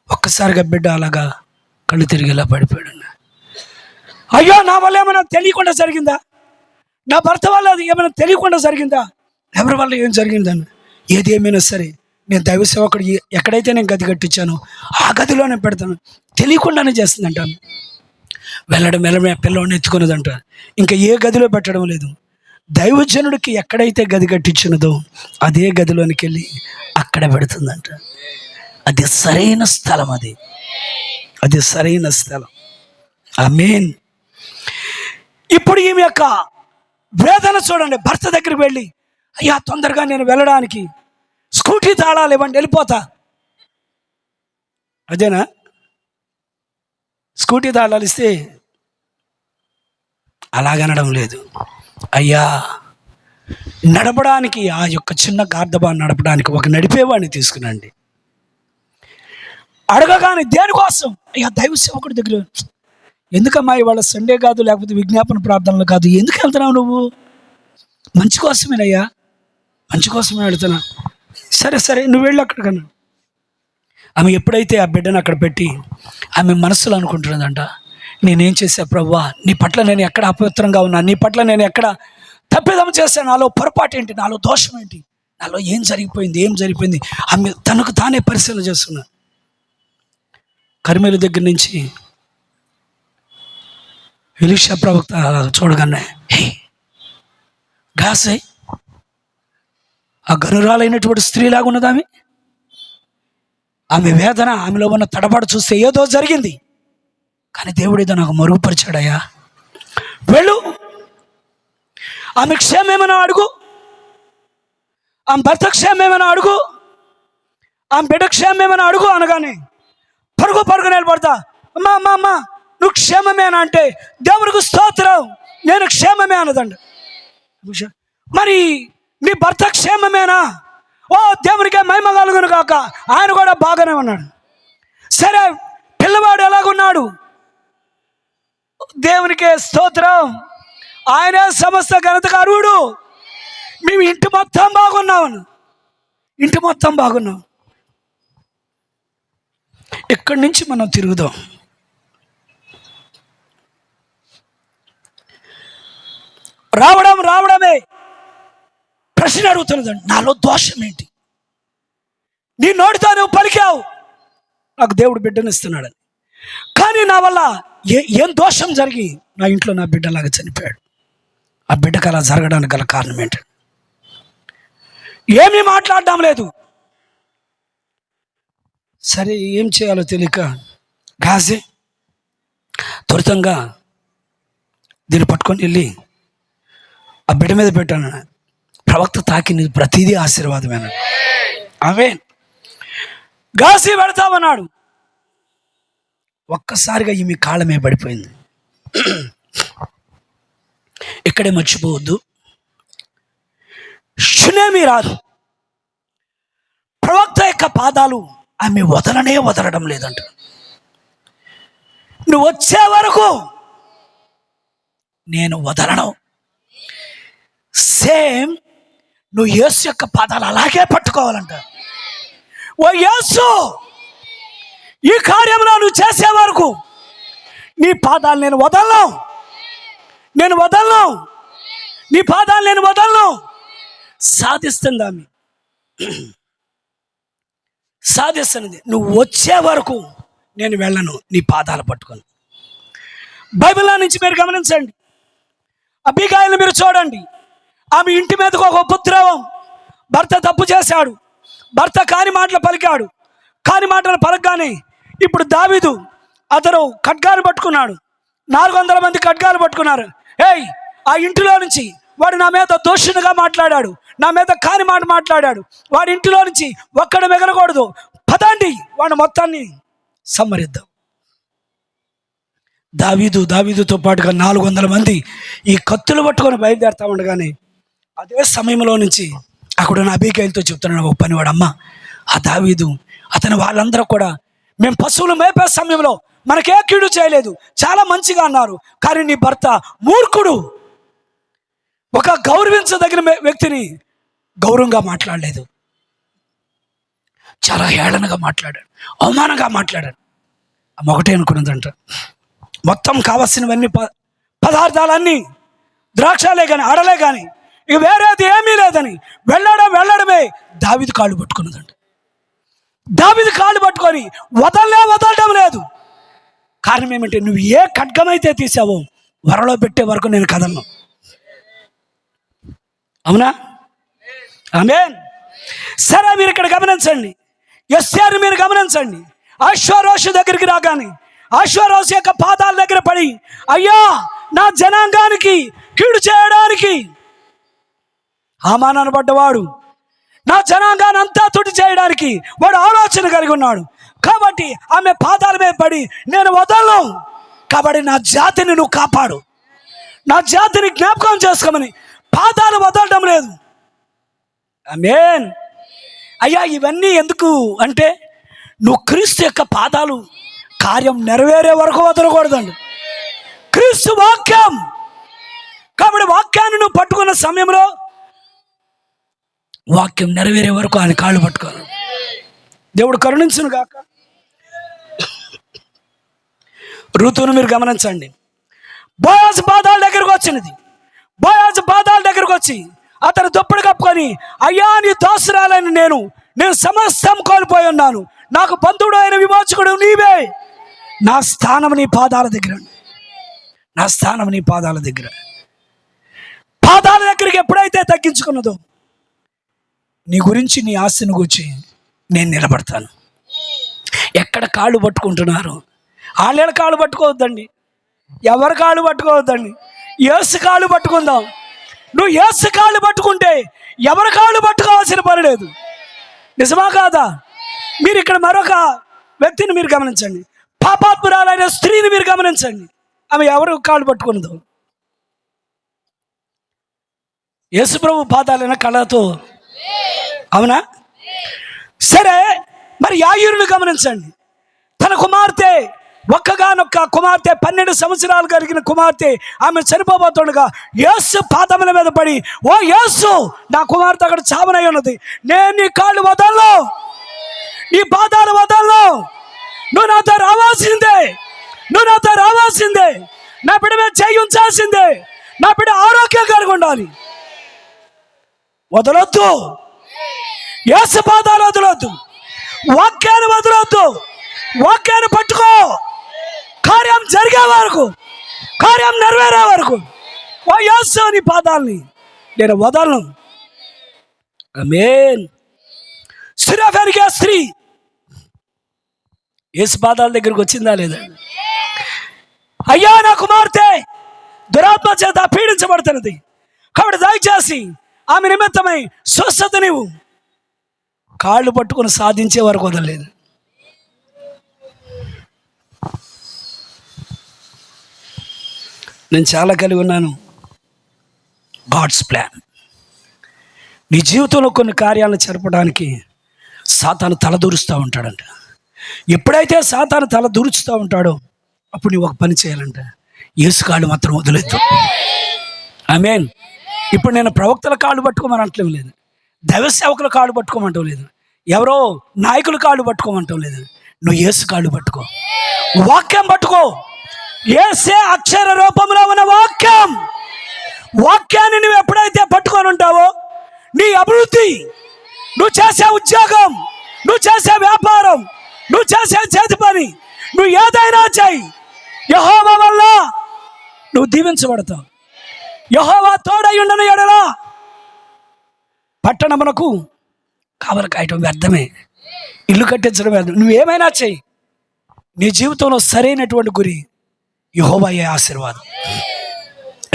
ఒక్కసారిగా బిడ్డ అలాగా కళ్ళు తిరిగేలా పడిపోయాడు. అయ్యో నా వల్ల ఏమైనా తెలియకుండా జరిగిందా? నా భర్త వల్ల అది ఏమైనా తెలియకుండా జరిగిందా? ఎవరి వల్ల ఏం జరిగిందని ఏది ఏమైనా సరే నేను దైవ సేవకుడు ఎక్కడైతే నేను గది కట్టించానో ఆ గదిలోనే పెడతాను, తెలియకుండానే చేస్తుందంటాను. వెళ్ళడం పిల్లవాడిని ఎత్తుకున్నదంట. ఇంకా ఏ గదిలో పెట్టడం లేదు. దైవజనుడికి ఎక్కడైతే గది కట్టించినదో అదే గదిలోనికి వెళ్ళి అక్కడ పెడుతుందంట. అది సరైన స్థలం, అది సరైన స్థలం. ఆమేన్. ఇప్పుడు ఈమె యొక్క వేదన చూడండి. భర్త దగ్గరికి వెళ్ళి, అయ్యా తొందరగా నేను వెళ్ళడానికి స్కూటీ తాళాలు ఇవ్వండి, వెళ్ళిపోతా. అదేనా? స్కూటీ తాళాలు ఇస్తే అలాగనడం లేదు. అయ్యా నడపడానికి, ఆ యొక్క చిన్న గార్దబాన్ని నడపడానికి ఒక నడిపేవాడిని తీసుకునండి. అడగగానే దేనికోసం? అయ్యా దైవ సేవకుడి దగ్గర. ఎందుకమ్మా ఇవాళ సండే కాదు, లేకపోతే విజ్ఞాపన ప్రార్థనలు కాదు, ఎందుకు వెళ్తున్నావు నువ్వు? మంచి కోసమేనయ్యా, మంచి కోసమే వెళ్తున్నా. సరే నువ్వు వెళ్ళి అక్కడికన్నా. ఆమె ఎప్పుడైతే ఆ బిడ్డను అక్కడ పెట్టి ఆమె మనసులో అనుకుంటున్నదంట, నేనేం చేశా ప్రభువా? నీ పట్ల నేను ఎక్కడ అపవిత్రంగా ఉన్నా? నీ పట్ల నేను ఎక్కడ తప్పిదం చేశాను? నాలో పొరపాటు ఏంటి? నాలో దోషం ఏంటి? నాలో ఏం జరిగిపోయింది? ఆమె తనకు తానే పరిశీలన చేస్తున్నా. కర్మేలు దగ్గర నుంచి ఎలీషా ప్రవక్త చూడగానే, హే గాసే, ఆ గనురాలైనటువంటి స్త్రీలాగా ఉన్నది ఆమె వేదన, ఆమెలో ఉన్న తడబాటు చూస్తే ఏదో జరిగింది. కానీ దేవుడు ఏదో నాకు మరుగుపరిచాడయ్యా. వెళ్ళు, ఆమె క్షేమేమైనా అడుగు, ఆమె భర్త క్షేమేమైనా అడుగు, ఆమె బిడ్డ క్షేమేమైనా అడుగు అనగానే పరుగు నిలబడతా. అమ్మా నువ్వు క్షేమమేనా అంటే, దేవునికి స్తోత్రం నేను క్షేమమే అన్నదండి. మరి నీ భర్త క్షేమమేనా? ఓ దేవునికే మహిమ కలుగును కాక, ఆయన కూడా బాగానే ఉన్నాడు. సరే పిల్లవాడు ఎలాగున్నాడు? దేవునికే స్తోత్రం, ఆయనే సమస్త ఘనతకు అర్హుడు. మేము ఇంటి మొత్తం బాగున్నాం. ఇక్కడి నుంచి మనం తిరుగుదాం. రావడమే ప్రశ్న అడుగుతున్నదండి, నాలో దోషం ఏంటి? నీ నోటితో నువ్వు పలికావు నాకు దేవుడు బిడ్డనిస్తున్నాడని, కానీ నా వల్ల ఏం దోషం జరిగి నా ఇంట్లో నా బిడ్డలాగా చనిపోయాడు? ఆ బిడ్డకు అలా జరగడానికి గల కారణం ఏంటి? ఏమీ మాట్లాడడం లేదు. సరే ఏం చేయాలో తెలియక గాజే త్వరితంగా దీన్ని పట్టుకొని వెళ్ళి ఆ బిడ్డ మీద పెట్టాను. ప్రవక్త తాకింది ప్రతిదీ ఆశీర్వాదమేనా? ఆమేన్. గాసి పెడతామన్నాడు. ఒక్కసారిగా ఈమె కాళ్ళ మీద పడిపోయింది. ఇక్కడే మర్చిపోవద్దు, శునేమి రాదు. ప్రవక్త యొక్క పాదాలు ఆమె వదలడం లేదంట. నువ్వు వచ్చే వరకు నేను వదలను. సేమ్ నువ్వు యేసు యొక్క పాదాలు అలాగే పట్టుకోవాలంట. ఓ యేసు, ఈ కార్యంలో నువ్వు చేసే వరకు నీ పాదాలు నేను వదలను, నీ పాదాలు నేను వదలను. సాధిస్తుంది ఆమె, సాధిస్తున్నది. నువ్వు వచ్చే వరకు నేను వెళ్ళను, నీ పాదాలు పట్టుకొని. బైబిల్లో నుంచి మీరు గమనించండి, అబీగాయిలు మీరు చూడండి. ఆమె ఇంటి మీదకు ఒక ఉపద్రవం. భర్త తప్పు చేశాడు, భర్త కాని మాటలు పలికాడు. కాని మాటలు పలకగానే ఇప్పుడు దావీదు అతను ఖడ్గాలు పట్టుకున్నాడు. 400 మంది ఖడ్గాలు పట్టుకున్నారు. ఏయ్, ఆ ఇంటిలో నుంచి వాడు నా మీద దోషునిగా మాట్లాడాడు, నా మీద కాని మాట మాట్లాడాడు, వాడి ఇంటిలో నుంచి ఒక్కడ మిగలకూడదు, పదండి వాడు మొత్తాన్ని సంహరిద్దాం. దావీదుతో పాటుగా 400 మంది ఈ కత్తులు పట్టుకొని బయలుదేరుతా ఉండగానే అదే సమయంలో నుంచి అక్కడున్న అబీగైలుతో చెప్తున్నాడు ఒక పనివాడు, అమ్మ, ఆ దావీదు అతని వాళ్ళందరూ కూడా మేము పశువులు మేపే సమయంలో మనకే కీడు చేయలేదు, చాలా మంచిగా అన్నారు. కానీ నీ భర్త మూర్ఖుడు, ఒక గౌరవించదగిన వ్యక్తిని గౌరవంగా మాట్లాడలేదు, చాలా హేళనగా మాట్లాడాడు, అవమానంగా మాట్లాడాడు. అమ్మ ఒకటే అనుకున్నదంట, మొత్తం కావలసినవన్నీ పదార్థాలన్నీ ద్రాక్షలే కానీ ఆడలే కానీ ఇక వేరేది ఏమీ లేదని వెళ్ళడమే దావీదు కాళ్ళు పట్టుకున్నదంట. దావీదు కాళ్ళు పట్టుకొని వదలడం లేదు. కారణం ఏమంటే, నువ్వు ఏ ఖడ్గమైతే తీసావో వరలో పెట్టే వరకు నేను కదలను. అవునా? ఆమేన్. సరే, మీరు ఇక్కడ గమనించండి, ఎస్తేరు మీరు గమనించండి. అశ్వరోషు దగ్గరికి రాగానే అశ్వరోషు యొక్క పాదాల దగ్గర పడి, అయ్యా, నా జనాంగానికి కీడు చేయడానికి హామాను అనబడ్డవాడు నా జనాంగాన్ని అంతా తుడి చేయడానికి వాడు ఆలోచన కలిగి ఉన్నాడు. కాబట్టి ఆమె పాదాల మీద పడి, నేను వదలను, కాబట్టి నా జాతిని నువ్వు కాపాడు, నా జాతిని జ్ఞాపకం చేసుకోమని పాదాలు వదలడం లేదు. ఆమేన్. అయ్యా, ఇవన్నీ ఎందుకు అంటే, నువ్వు క్రీస్తు యొక్క పాదాలు కార్యం నెరవేరే వరకు వదలకూడదండి. క్రీస్తు వాక్యం, కాబట్టి వాక్యాన్ని నువ్వు పట్టుకున్న సమయంలో వాక్యం నెరవేరే వరకు ఆయన కాళ్ళు పట్టుకోవాలి. దేవుడు కరుణించును గాక. ఋతువును మీరు గమనించండి. బోయాజు పాదాల దగ్గరకు వచ్చినది. బోయాజు పాదాల దగ్గరకు వచ్చి అతను దుప్పటి కప్పుకొని, అయ్యా, నీ దాసురాలైన నేను సమస్తం కోల్పోయి ఉన్నాను, నాకు బంధువుడు అయిన విమోచకుడు నీవే, నా స్థానం నీ పాదాల దగ్గర, నా స్థానం నీ పాదాల దగ్గర. పాదాల దగ్గరికి ఎప్పుడైతే తగ్గించుకున్నదో, నీ గురించి, నీ ఆస్తిని గురించి నేను నిలబడతాను. ఎక్కడ కాళ్ళు పట్టుకుంటున్నారు, వాళ్ళ కాళ్ళు పట్టుకోవద్దండి, ఎవరి కాళ్ళు పట్టుకోవద్దండి, యేసు కాళ్ళు పట్టుకుందాం. నువ్వు యేసు కాళ్ళు పట్టుకుంటే ఎవరి కాళ్ళు పట్టుకోవాల్సిన పని లేదు. నిజమా కాదా? మీరు ఇక్కడ మరొక వ్యక్తిని మీరు గమనించండి, పాపాత్మురాలైన స్త్రీని మీరు గమనించండి. ఆమె ఎవరు కాళ్ళు పట్టుకున్నదో, యేసుప్రభు పాదాలైన కళతో. అవునా? సరే, మరి యాయీరుని గమనించండి. తన కుమార్తె, ఒక్కగానొక్క కుమార్తె, 12 సంవత్సరాలు కలిగిన కుమార్తె, ఆమె చనిపోబోతుండగా యేసు పాదముల మీద పడి, ఓ యేసు, నా కుమార్తె అక్కడ చావనై ఉన్నది, నేను నీ కాళ్ళు వదలను, నీ పాదాలు వదలను, నువ్వు నాతో రావాల్సిందే, నా బిడ్డ మీద చేయి ఉంచాల్సిందే, నా బిడ్డ ఆరోగ్యం కలిగి ఉండాలి. వదలొద్దు, యేసు పాదాలు వదలొద్దు, వాక్యాన్ని వదలొద్దు, వాక్యాన్ని పట్టుకో. కార్యం జరిగే వరకు, కార్యం నెరవేరే వరకు ఓ యేసు నీ పాదాలని నేను వదలను. ఆమేన్. సిరఫెనికే స్త్రీ యేసు పాదాల దగ్గరికి వచ్చిందా లేదా? అయ్యా, నా కుమార్తె దురాత్మ చేత పీడించబడుతున్నది, కాబట్టి దయచేసి ఆమె నిమిత్తమై స్వస్థత నీవు. కాళ్ళు పట్టుకుని సాధించే వరకు వదలలేదు. నేను చాలా కలిగి ఉన్నాను గాడ్స్ ప్లాన్. నీ జీవితంలో కొన్ని కార్యాలను జరపడానికి సాతాను తలదూరుస్తూ ఉంటాడంట. ఎప్పుడైతే సాతాను తల దూరుస్తూ ఉంటాడో అప్పుడు నీవు ఒక పని చేయాలంట, యేసు కాళ్ళు మాత్రం వదిలేదు. ఆమేన్. ఇప్పుడు నేను ప్రవక్తల కాళ్ళు పట్టుకోమని అంటం లేదు, దైవ సేవకుల కాళ్ళు పట్టుకోమంటం లేదు, ఎవరో నాయకుల కాళ్ళు పట్టుకోమంటం లేదు. నువ్వు యేసు కాళ్ళు పట్టుకో, వాక్యం పట్టుకో. యేసే అక్షర రూపంలో ఉన్న వాక్యం. వాక్యాన్ని నువ్వు ఎప్పుడైతే పట్టుకొని ఉంటావో నీ అభివృద్ధి, నువ్వు చేసే ఉద్యోగం, నువ్వు చేసే వ్యాపారం, నువ్వు చేసే చేతి పని, నువ్వు ఏదైనా చేయి, యెహోవా వల్ల నువ్వు దీవించబడతావు. యెహోవా తోడై ఉండని ఎడల పట్టణమునకు కావలి కాయటం వ్యర్థమే, ఇల్లు కట్టించడం వ్యర్థం. నువ్వేమైనా చెయ్యి, నీ జీవితంలో సరైనటువంటి గురి యెహోవాయే ఆశీర్వాదం.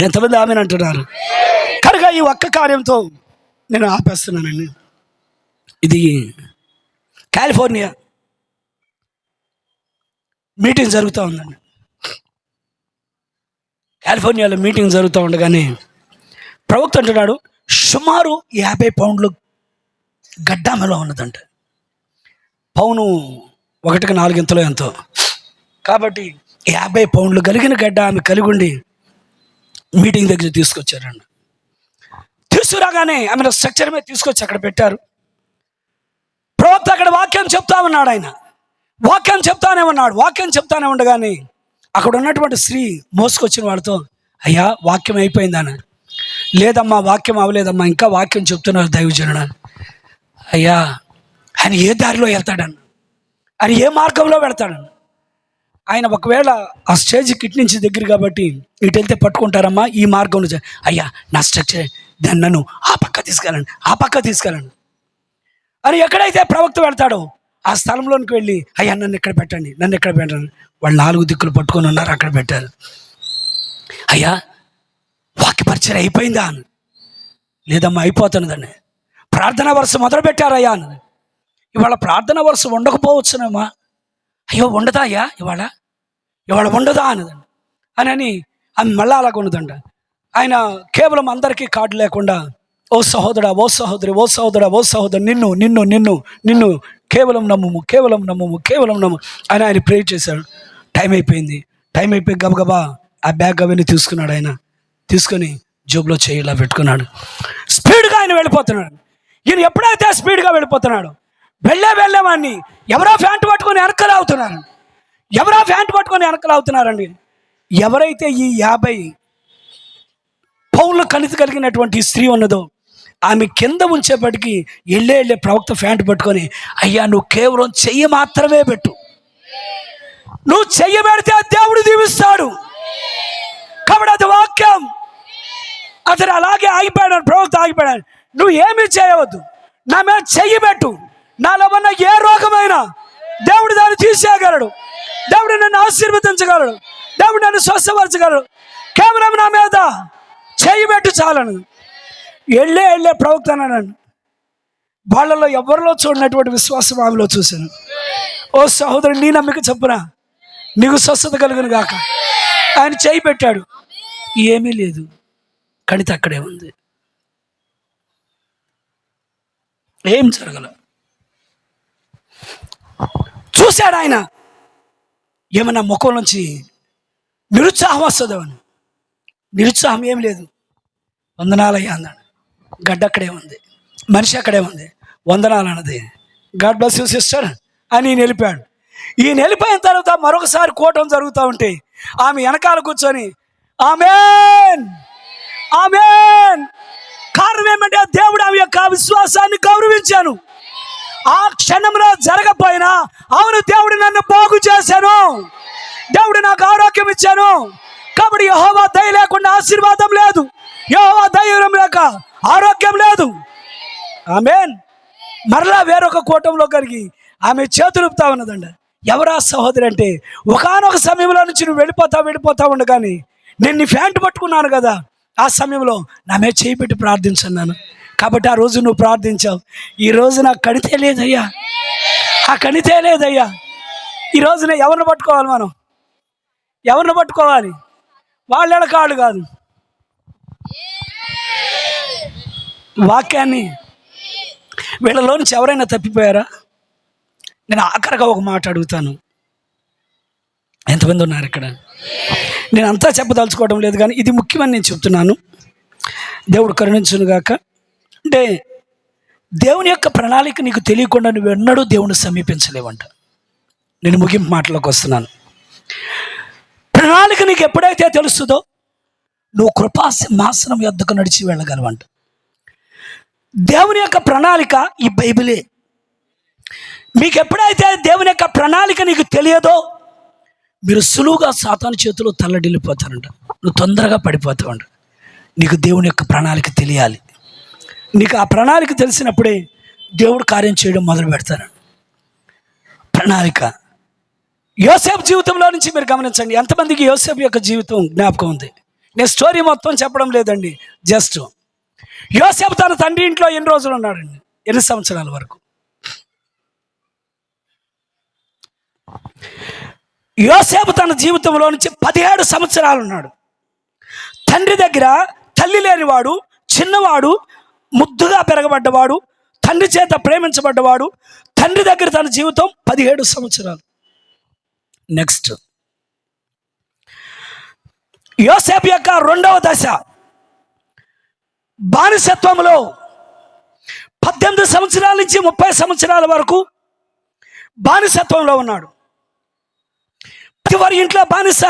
ఎంతమంది ఆమెను అంటున్నారు? కనుక ఈ ఒక్క కార్యంతో నేను ఆపేస్తున్నానండి. ఇది కాలిఫోర్నియా మీటింగ్ జరుగుతూ ఉందండి. కాలిఫోర్నియాలో మీటింగ్ జరుగుతూ ఉండగానే ప్రవక్త అంటున్నాడు, సుమారు 50 పౌండ్లు గడ్డామలో ఉన్నదంట. పౌను 1కి 4 ఇంతలో ఎంతో, కాబట్టి 50 పౌండ్లు కలిగిన గడ్డ ఆమె కలిగి ఉండి మీటింగ్ దగ్గర తీసుకొచ్చారండి. తీసుకురాగానే ఆమె స్ట్రక్చర్ మీద తీసుకొచ్చి అక్కడ పెట్టారు. ప్రవక్త అక్కడ వాక్యం చెప్తా ఉన్నాడు. ఆయన వాక్యం చెప్తానే ఉన్నాడు. వాక్యం చెప్తానే ఉండగానే అక్కడ ఉన్నటువంటి స్త్రీ మోసుకొచ్చిన వాళ్ళతో, అయ్యా వాక్యం అయిపోయిందాన? లేదమ్మా వాక్యం అవ్వలేదమ్మా, ఇంకా వాక్యం చెప్తున్నారు దైవజనుడు. అయ్యా ఆయన ఏ దారిలో వెళ్తాడన్న, ఆయన ఏ మార్గంలో వెళ్తాడన్న. ఆయన ఒకవేళ ఆ స్టేజ్కి ఇటు నుంచి దగ్గర కాబట్టి ఇటు వెళ్తే పట్టుకుంటారమ్మా, ఈ మార్గం నుంచి. అయ్యా నా స్ట్రక్చర్ దాన్ని నన్ను ఆ పక్క తీసుకెళ్ళండి, ఆ పక్క తీసుకెళ్ళండి అని ఎక్కడైతే ప్రవక్త వెళ్తాడో ఆ స్థలంలోనికి వెళ్ళి, అయ్యా నన్ను ఇక్కడ పెట్టండి, నన్ను ఇక్కడ పెట్టండి. వాళ్ళు 4 దిక్కులు పట్టుకొని ఉన్నారు, అక్కడ పెట్టారు. అయ్యా వాక్య పరిచయం అయిపోయిందా అని. లేదమ్మా అయిపోతున్నదండి. ప్రార్థనా వరుస మొదలు పెట్టారయ్యా అన్నది. ఇవాళ ప్రార్థనా వరుస ఉండకపోవచ్చునమ్మా. అయ్యో ఉండదా అయ్యా ఇవాళ ఉండదా అన్నదండి. అని ఆమె మళ్ళా అలాగ ఉండదంట. ఆయన కేవలం అందరికీ కార్డు లేకుండా, ఓ సహోదరా, ఓ సహోదరి, ఓ సహోదరా, ఓ సహోదరు, నిన్ను నిన్ను నిన్ను నిన్ను కేవలం నమ్ము, కేవలం నమ్ము, కేవలం నమ్ము అని ఆయన ప్రే చేశాడు. టైం అయిపోయింది. టైం అయిపోయి గబగబా ఆ బ్యాగ్ అవన్నీ తీసుకున్నాడు. ఆయన తీసుకొని జోబులో చేయి ఇలా పెట్టుకున్నాడు. స్పీడ్గా ఆయన వెళ్ళిపోతున్నాడు. ఈయన ఎప్పుడైతే స్పీడ్గా వెళ్ళిపోతున్నాడు, వెళ్ళేవాడిని ఎవరో ఫ్యాంట్ పట్టుకొని వెనకలాగుతున్నారు. ఎవరో ఫ్యాంట్ పట్టుకొని వెనకలాగుతున్నారండి. ఎవరైతే ఈ 50 పౌండ్ల కణితి కలిగినటువంటి స్త్రీ ఉన్నదో ఆమె కింద ఉంచేపటికి వెళ్ళే ప్రవక్త ఫ్యాంట్ పట్టుకొని, అయ్యా నువ్వు కేవలం చెయ్యి మాత్రమే పెట్టు, నువ్వు చెయ్యి పెడితే దేవుడు దీవిస్తాడు. కాబట్టి అది వాక్యం. అతను అలాగే ఆగిపోయాడు. ప్రవక్త ఆగిపోయాడు. నువ్వు ఏమీ చేయవద్దు, నా మీద చెయ్యి పెట్టు, నాలో ఉన్న ఏ రోగమైనా దేవుడు దాన్ని తీసేయగలడు, దేవుడు నన్ను ఆశీర్వదించగలడు, దేవుడు నన్ను స్వస్థపరచగలడు, కేవలం నా మీద చెయ్యి పెట్టు చాలను. వెళ్ళే ప్రవక్త అన్నాను. వాళ్ళలో ఎవరిలో చూడనటువంటి విశ్వాసం ఆమెలో చూశాను. ఓ సహోదరుడు, నీ నమ్మిక చొప్పున నీకు స్వస్థత కలుగును గాక. ఆయన చేయి పెట్టాడు, ఏమీ లేదు, కణితి అక్కడే ఉంది, ఏం జరగల. చూశాడు ఆయన, ఏమన్నా ముఖం నుంచి నిరుత్సాహం వస్తుందేమని. నిరుత్సాహం ఏం లేదు. వందనాలయ్యా అన్నాడు. గడ్డ అక్కడే ఉంది, మనిషి అక్కడే ఉంది. వందనాలు అన్నది. గాడ్ బ్లెస్ యూ సిస్టర్ అని ఈయన వెళ్ళిపోయాడు. ఈయన వెళ్ళిపోయిన తర్వాత మరొకసారి కూటం జరుగుతూ ఉంటే ఆమె వెనకాల కూర్చొని ఆమేన్ ఆమేన్. కారణం ఏమంటే దేవుడు ఆమె యొక్క విశ్వాసాన్ని గౌరవించాను. ఆ క్షణంలో జరగపోయినా, అవును దేవుడు నన్ను బాగు చేశాను, దేవుడు నాకు ఆరోగ్యం ఇచ్చాను, కాబట్టి యెహోవా దయ లేకుండా ఆశీర్వాదం లేదు, యెహోవా దయ లేక ఆరోగ్యం లేదు. ఆమేన్. మరలా వేరొక కూటంలో కలిగి ఆమె చేతులుపుతా ఉన్నదండి. ఎవరా సహోదరి అంటే, ఒకానొక సమయంలో నుంచి నువ్వు వెళ్ళిపోతా ఉండగాని నేను నీ ఫ్యాంట్ పట్టుకున్నాను కదా, ఆ సమయంలో నా మీద చేయి పెట్టి ప్రార్థించన్నాను. కాబట్టి ఆ రోజు నువ్వు ప్రార్థించావు. ఈ రోజు నాకు కణితే లేదయ్యా, ఆ కణితే లేదయ్యా. ఈ రోజున ఎవరిని పట్టుకోవాలి? మనం ఎవరిని పట్టుకోవాలి? వాళ్ళ కాళ్ళు కాదు, వాక్యాన్ని. వీళ్ళలో నుంచి ఎవరైనా తప్పిపోయారా? నేను ఆఖరిగా ఒక మాట అడుగుతాను. ఎంతమంది ఉన్నారు ఇక్కడ? నేను అంతా చెప్పదలుచుకోవడం లేదు, కానీ ఇది ముఖ్యమని నేను చెప్తున్నాను. దేవుడు కరుణించునుగాక. అంటే దేవుని యొక్క ప్రణాళిక నీకు తెలియకుండా నువ్వు ఎన్నడూ దేవుని సమీపించలేవంట. నేను ముగింపు మాటలోకి వస్తున్నాను. ప్రణాళిక నీకు ఎప్పుడైతే తెలుస్తుందో నువ్వు కృపా సింహాసనం యొద్దకు నడిచి వెళ్ళగలవంట. దేవుని యొక్క ప్రణాళిక ఈ బైబిలే. మీకు ఎప్పుడైతే దేవుని యొక్క ప్రణాళిక నీకు తెలియదో మీరు సులువుగా సాతాను చేతిలో తల్లడిల్లిపోతారంట. నువ్వు తొందరగా పడిపోతావంట. నీకు దేవుని యొక్క ప్రణాళిక తెలియాలి. నీకు ఆ ప్రణాళిక తెలిసినప్పుడే దేవుడు కార్యం చేయడం మొదలు పెడతారు. ప్రణాళిక యోసేపు జీవితంలో నుంచి మీరు గమనించండి. ఎంతమందికి యోసేపు యొక్క జీవితం జ్ఞాపకం ఉంది? నేను స్టోరీ మొత్తం చెప్పడం లేదండి, జస్ట్ యోసేపు తన తండ్రి ఇంట్లో ఎన్ని రోజులు ఉన్నాడండి? 8 సంవత్సరాల వరకు. యోసేపు తన జీవితంలో నుంచి 17 సంవత్సరాలు ఉన్నాడు. తండ్రి దగ్గర తల్లి లేనివాడు, చిన్నవాడు, ముద్దుగా పెరగబడ్డవాడు, తండ్రి చేత ప్రేమించబడ్డవాడు. తండ్రి దగ్గర తన జీవితం 17 సంవత్సరాలు. నెక్స్ట్ యోసేపు యొక్క 2వ దశ బానిసత్వంలో 18 సంవత్సరాల నుంచి 30 సంవత్సరాల వరకు బానిసత్వంలో ఉన్నాడు. వారి ఇంట్లో బానిస,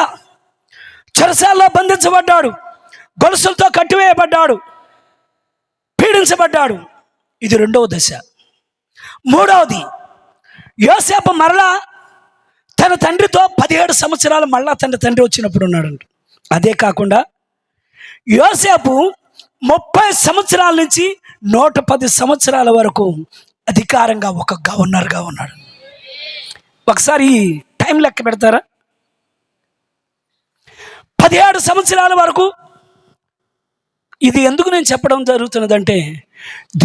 చెరసాల్లో బంధించబడ్డాడు, గొలుసులతో కట్టివేయబడ్డాడు, పీడించబడ్డాడు. ఇది 2వ దశ. 3వది యోసేపు మరలా తన తండ్రితో 17 సంవత్సరాలు మళ్ళా తన తండ్రి వచ్చినప్పుడు ఉన్నాడంట. అదే కాకుండా యోసేపు 30 సంవత్సరాల నుంచి 110 సంవత్సరాల వరకు అధికారంగా ఒక గవర్నర్గా ఉన్నాడు. ఒకసారి టైం లెక్క పెడతారా? 17 సంవత్సరాల వరకు. ఇది ఎందుకు నేను చెప్పడం జరుగుతున్నదంటే,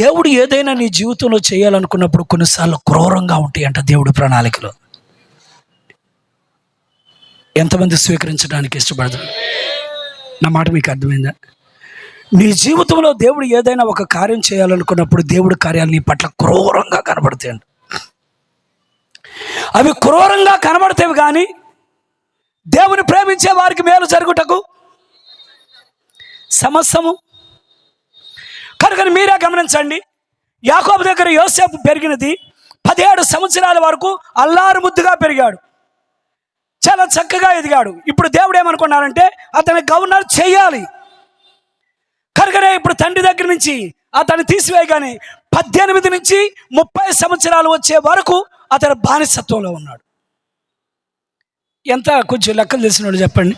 దేవుడు ఏదైనా నీ జీవితంలో చేయాలనుకున్నప్పుడు కొన్నిసార్లు క్రూరంగా ఉంటాయంట దేవుడి ప్రణాళికలో. ఎంతమంది స్వీకరించడానికి ఇష్టపడతారు? నా మాట మీకు అర్థమైందా? నీ జీవితంలో దేవుడు ఏదైనా ఒక కార్యం చేయాలనుకున్నప్పుడు దేవుడి కార్యాలు నీ పట్ల క్రూరంగా కనబడతాయండి. అవి క్రూరంగా కనబడతాయి కానీ దేవుని ప్రేమించే వారికి మేలు జరుగుటకు సమస్తము. కనుక మీరే గమనించండి, యాకోబు దగ్గర యోసేపు పెరిగినది 17 సంవత్సరాల వరకు అల్లారు ముద్దుగా పెరిగాడు, చాలా చక్కగా ఎదిగాడు. ఇప్పుడు దేవుడు ఏమనుకున్నారంటే అతని గవర్నర్ చేయాలి. కనుకనే ఇప్పుడు తండ్రి దగ్గర నుంచి అతన్ని తీసివేయగానే 18 నుంచి 30 సంవత్సరాలు వచ్చే వరకు అతను బానిసత్వంలో ఉన్నాడు. ఎంత కొంచెం లెక్కలు తెలిసినోడు చెప్పండి.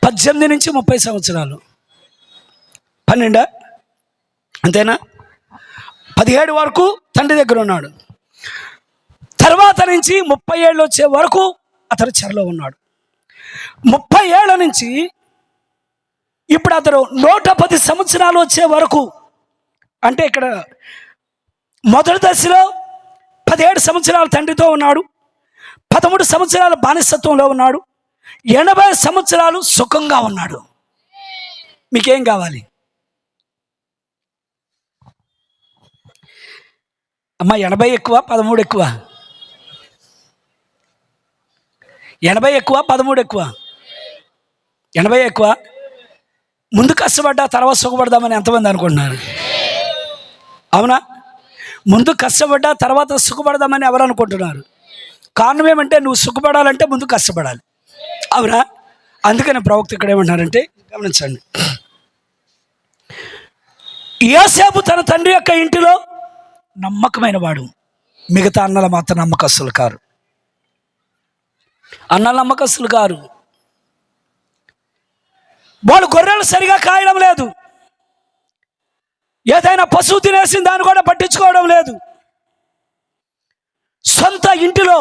18 నుంచి 30 సంవత్సరాలు 12 అంతేనా? 17 వరకు తండ్రి దగ్గర ఉన్నాడు. తర్వాత నుంచి 30 ఏళ్ళు వచ్చే వరకు అతను చెరలో ఉన్నాడు. 30 ఏళ్ళ నుంచి ఇప్పుడు అతను 110 సంవత్సరాలు వచ్చే వరకు, అంటే ఇక్కడ మొదటి దశలో 17 సంవత్సరాలు తండ్రితో ఉన్నాడు, 13 సంవత్సరాలు బానిసత్వంలో ఉన్నాడు, 80 సంవత్సరాలు సుఖంగా ఉన్నాడు. మీకేం కావాలి అమ్మా? 80 ఎక్కువ 13 ఎక్కువ? 80 ఎక్కువ 13 ఎక్కువ? 80 ఎక్కువ. ముందు కష్టపడ్డా తర్వాత సుఖపడదామని ఎంతమంది అనుకుంటున్నారు? అవునా? ముందు కష్టపడ్డా తర్వాత సుఖపడదామని ఎవరు అనుకుంటున్నారు? కారణం ఏమంటే నువ్వు సుఖపడాలంటే ముందు కష్టపడాలి. అవునా? అందుకని ప్రవక్త ఇక్కడ ఏమంటారంటే గమనించండి, యోసేపు తన తండ్రి యొక్క ఇంటిలో నమ్మకమైన వాడు, మిగతా అన్నలు మాత్రం నమ్మకస్తులు కారు. అన్నలు నమ్మకస్తులు కారు. వాళ్ళు గొర్రెలు సరిగా కాయడం లేదు, ఏదైనా పశువు తినేసిన దాన్ని కూడా పట్టించుకోవడం లేదు. సొంత ఇంటిలో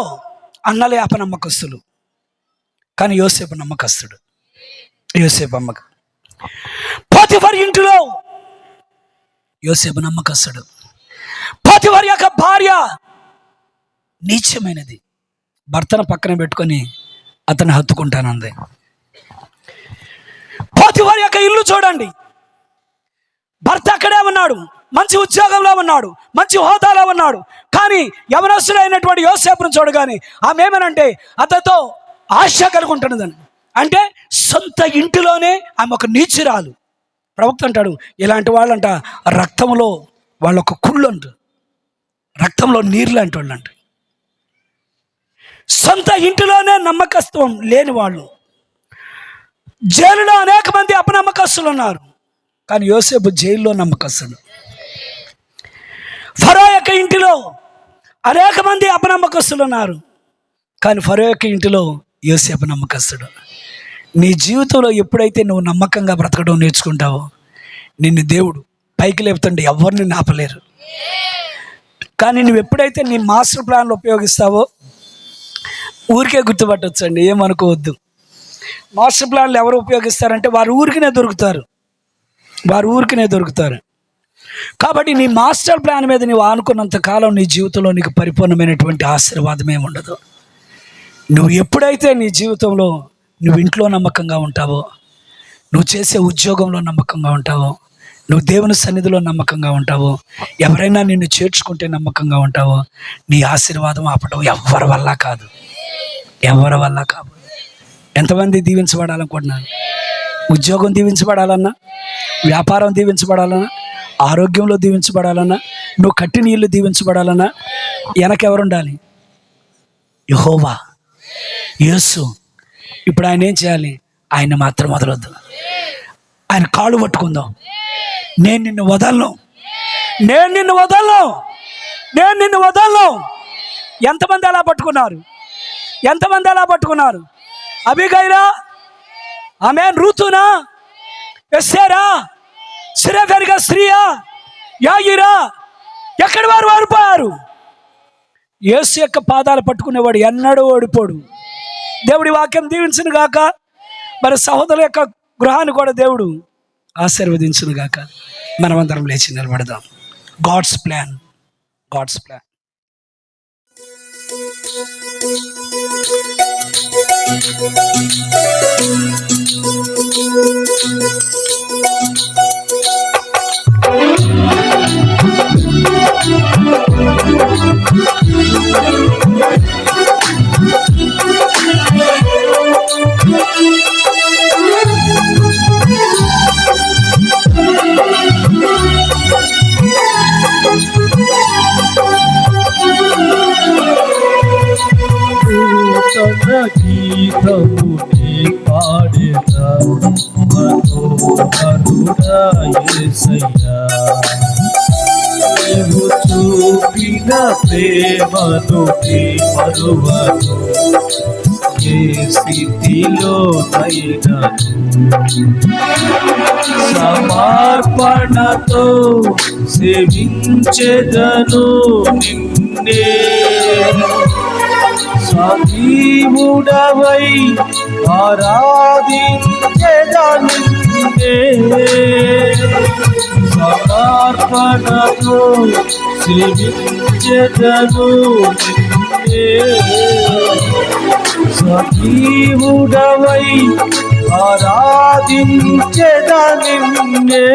అన్నలే అపనమ్మకస్తులు, కానీ యోసేపు నమ్మకస్తుడు. యోసేపు అమ్మక పోతిఫర్ ఇంటిలో యోసేపు నమ్మకస్తుడు. పోతిఫర్ యొక్క భార్య నీచమైనది, భర్తను పక్కన పెట్టుకొని అతను హత్తుకుంటానంది. పోతిఫర్ యొక్క ఇల్లు చూడండి, భర్త అక్కడే ఉన్నాడు, మంచి ఉద్యోగంలో ఉన్నాడు, మంచి హోదాలో ఉన్నాడు, కానీ యవనస్తుడైనటువంటి యోసేపును చూడగానే ఆమె ఏమనంటే అతనితో ఆశ కలుగుంటున్నదని. అంటే సొంత ఇంటిలోనే ఆమె ఒక నీచురాలు, ప్రవక్త అంటాడు, ఇలాంటి వాళ్ళంట రక్తంలో వాళ్ళొక కుళ్ళు అంట, రక్తంలో నీరు లాంటి వాళ్ళు అంట. సొంత ఇంటిలోనే నమ్మకత్వం లేని వాళ్ళు. జైలులో అనేక మంది అపనమ్మకస్తులు ఉన్నారు, కానీ యోసేపు జైల్లో నమ్మకస్తుడు. ఫరో యొక్క ఇంటిలో అనేక మంది అపనమ్మకస్తులు ఉన్నారు, కానీ ఫరో యొక్క ఇంటిలో యోసేపు నమ్మకస్తుడు. నీ జీవితంలో ఎప్పుడైతే నువ్వు నమ్మకంగా బ్రతకడం నేర్చుకుంటావో, నిన్ను దేవుడు పైకి లేపుతుంటే ఎవరిని ఆపలేరు. కానీ నువ్వు ఎప్పుడైతే నీ మాస్టర్ ప్లాన్లు ఉపయోగిస్తావో, ఊరికే గుర్తుపట్టొచ్చండి, ఏమనుకోవద్దు. మాస్టర్ ప్లాన్లు ఎవరు ఉపయోగిస్తారంటే వారు ఊరికినే దొరుకుతారు. కాబట్టి నీ మాస్టర్ ప్లాన్ మీద నీవు ఆనుకున్నంత కాలం నీ జీవితంలో నీకు పరిపూర్ణమైనటువంటి ఆశీర్వాదం ఏమి ఉండదు. నువ్వు ఎప్పుడైతే నీ జీవితంలో నువ్వు ఇంట్లో నమ్మకంగా ఉంటావో, నువ్వు చేసే ఉద్యోగంలో నమ్మకంగా ఉంటావో, నువ్వు దేవుని సన్నిధిలో నమ్మకంగా ఉంటావో, ఎవరైనా నిన్ను చేర్చుకుంటే నమ్మకంగా ఉంటావో, నీ ఆశీర్వాదం ఆపడం ఎవరి వల్ల కాదు. ఎంతమంది దీవించబడాలనుకుంటున్నారు? ఉద్యోగం దీవించబడాలన్నా, వ్యాపారం దీవించబడాలన్నా, ఆరోగ్యంలో దీవించబడాలన్నా, నువ్వు కట్టిన ఇల్లు దీవించబడాలన్నా వెనకెవరు ఉండాలి? యెహోవా, యేసు. ఇప్పుడు ఆయన ఏం చేయాలి? ఆయన మాత్రం వదలొద్దు. ఆయన కాళ్ళు పట్టుకుందాం. నేను నిన్ను వదలను. ఎంతమంది అలా పట్టుకున్నారు? అబీగైలా, ఆమెన్, రూతునా, ఎస్తేరా, సిరఫెరిగా స్త్రీయా, యాయిరా, ఎక్కడి వారు వారిపోయారు. యేసు యొక్క పాదాలు పట్టుకునేవాడు ఎన్నడూ ఓడిపోడు. దేవుడి వాక్యం దీవించును గాక. మరి సహోదరుల యొక్క గృహాన్ని కూడా దేవుడు ఆశీర్వదించును గాక. మనమందరం లేచి నిలబడదాం. God's plan. గీతము నీ పాడేదా మనోహరుడా యేసయ్యా, నీవు చూపిన ప్రేమను నీ మరువను, ఏ స్థితిలోనైనను. సమర్పణతో సేవించెదను నిన్నే, సజీవుడవై ఆరాధించెదా నిన్నే. సమర్పణతో సేవించెదను నిన్నే, సజీవుడవై ఆరాధించెదా నిన్నే.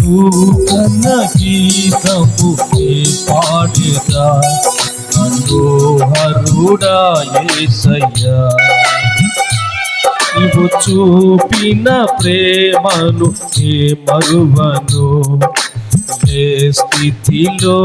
నూతన గీతము పాడేదా మనోహరుడా యేసయ్యా, నీవు చూపిన ప్రేమను నే మరువను, ఏ స్థితిలోనైనను.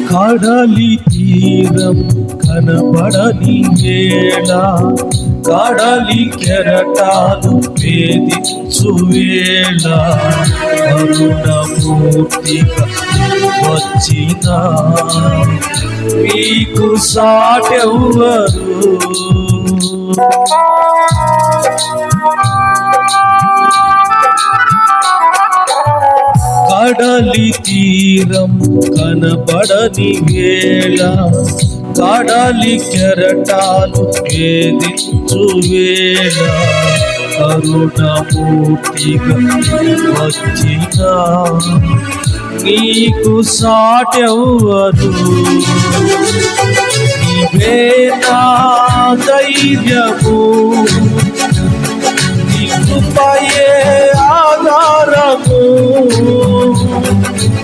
కడలి తీరం కనబడని వేళ కడలి కెరటాలు వేధించు వేళ కరుణమూర్తిగా వచ్చిన మీకు సాటెవ్వరు. కడలి తీరం కనబడని వేళ కడలి కెరటాలు వేధించు వేళ కరుణమూర్తిగా వచ్చిన నీకు సాటెవ్వరు. నీవే నా ధైర్యము, నీ కృపయే ఆధారము.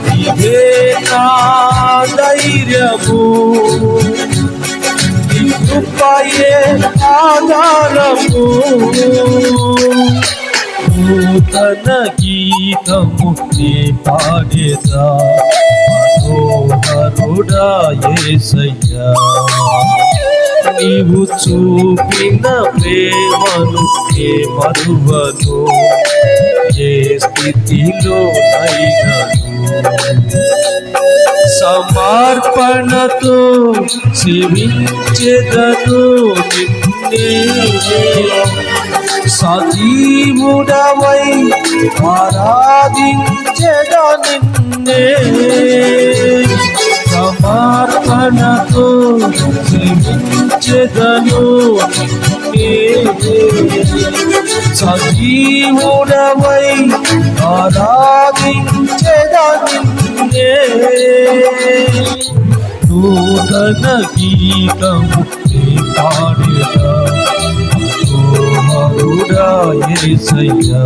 నీవే నా ధైర్యము, నీ కృపయే ఆధారము. నూతన గీతము నీ పాడేదా మనోహరుడా యేసయ్యా. నీవు చూపిన ప్రేమను నే మరువను, ఏ స్థితిలో అయినను. సమర్పణతో సేవించెదను నిన్నే, సజీవుడవై ఆరాధించెద నిన్నే. సమర్పణతో సేవించెదను నిన్నే, సజీవుడవై ఆరాధించెద నిన్నే. నూతన గీతము నీ పాడేదా మనోహరుడా యేసయ్యా.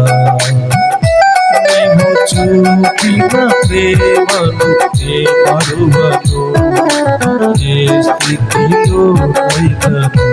నీవు చూపిన ప్రేమను నే మరువను, ఏ స్థితిలో అయినను.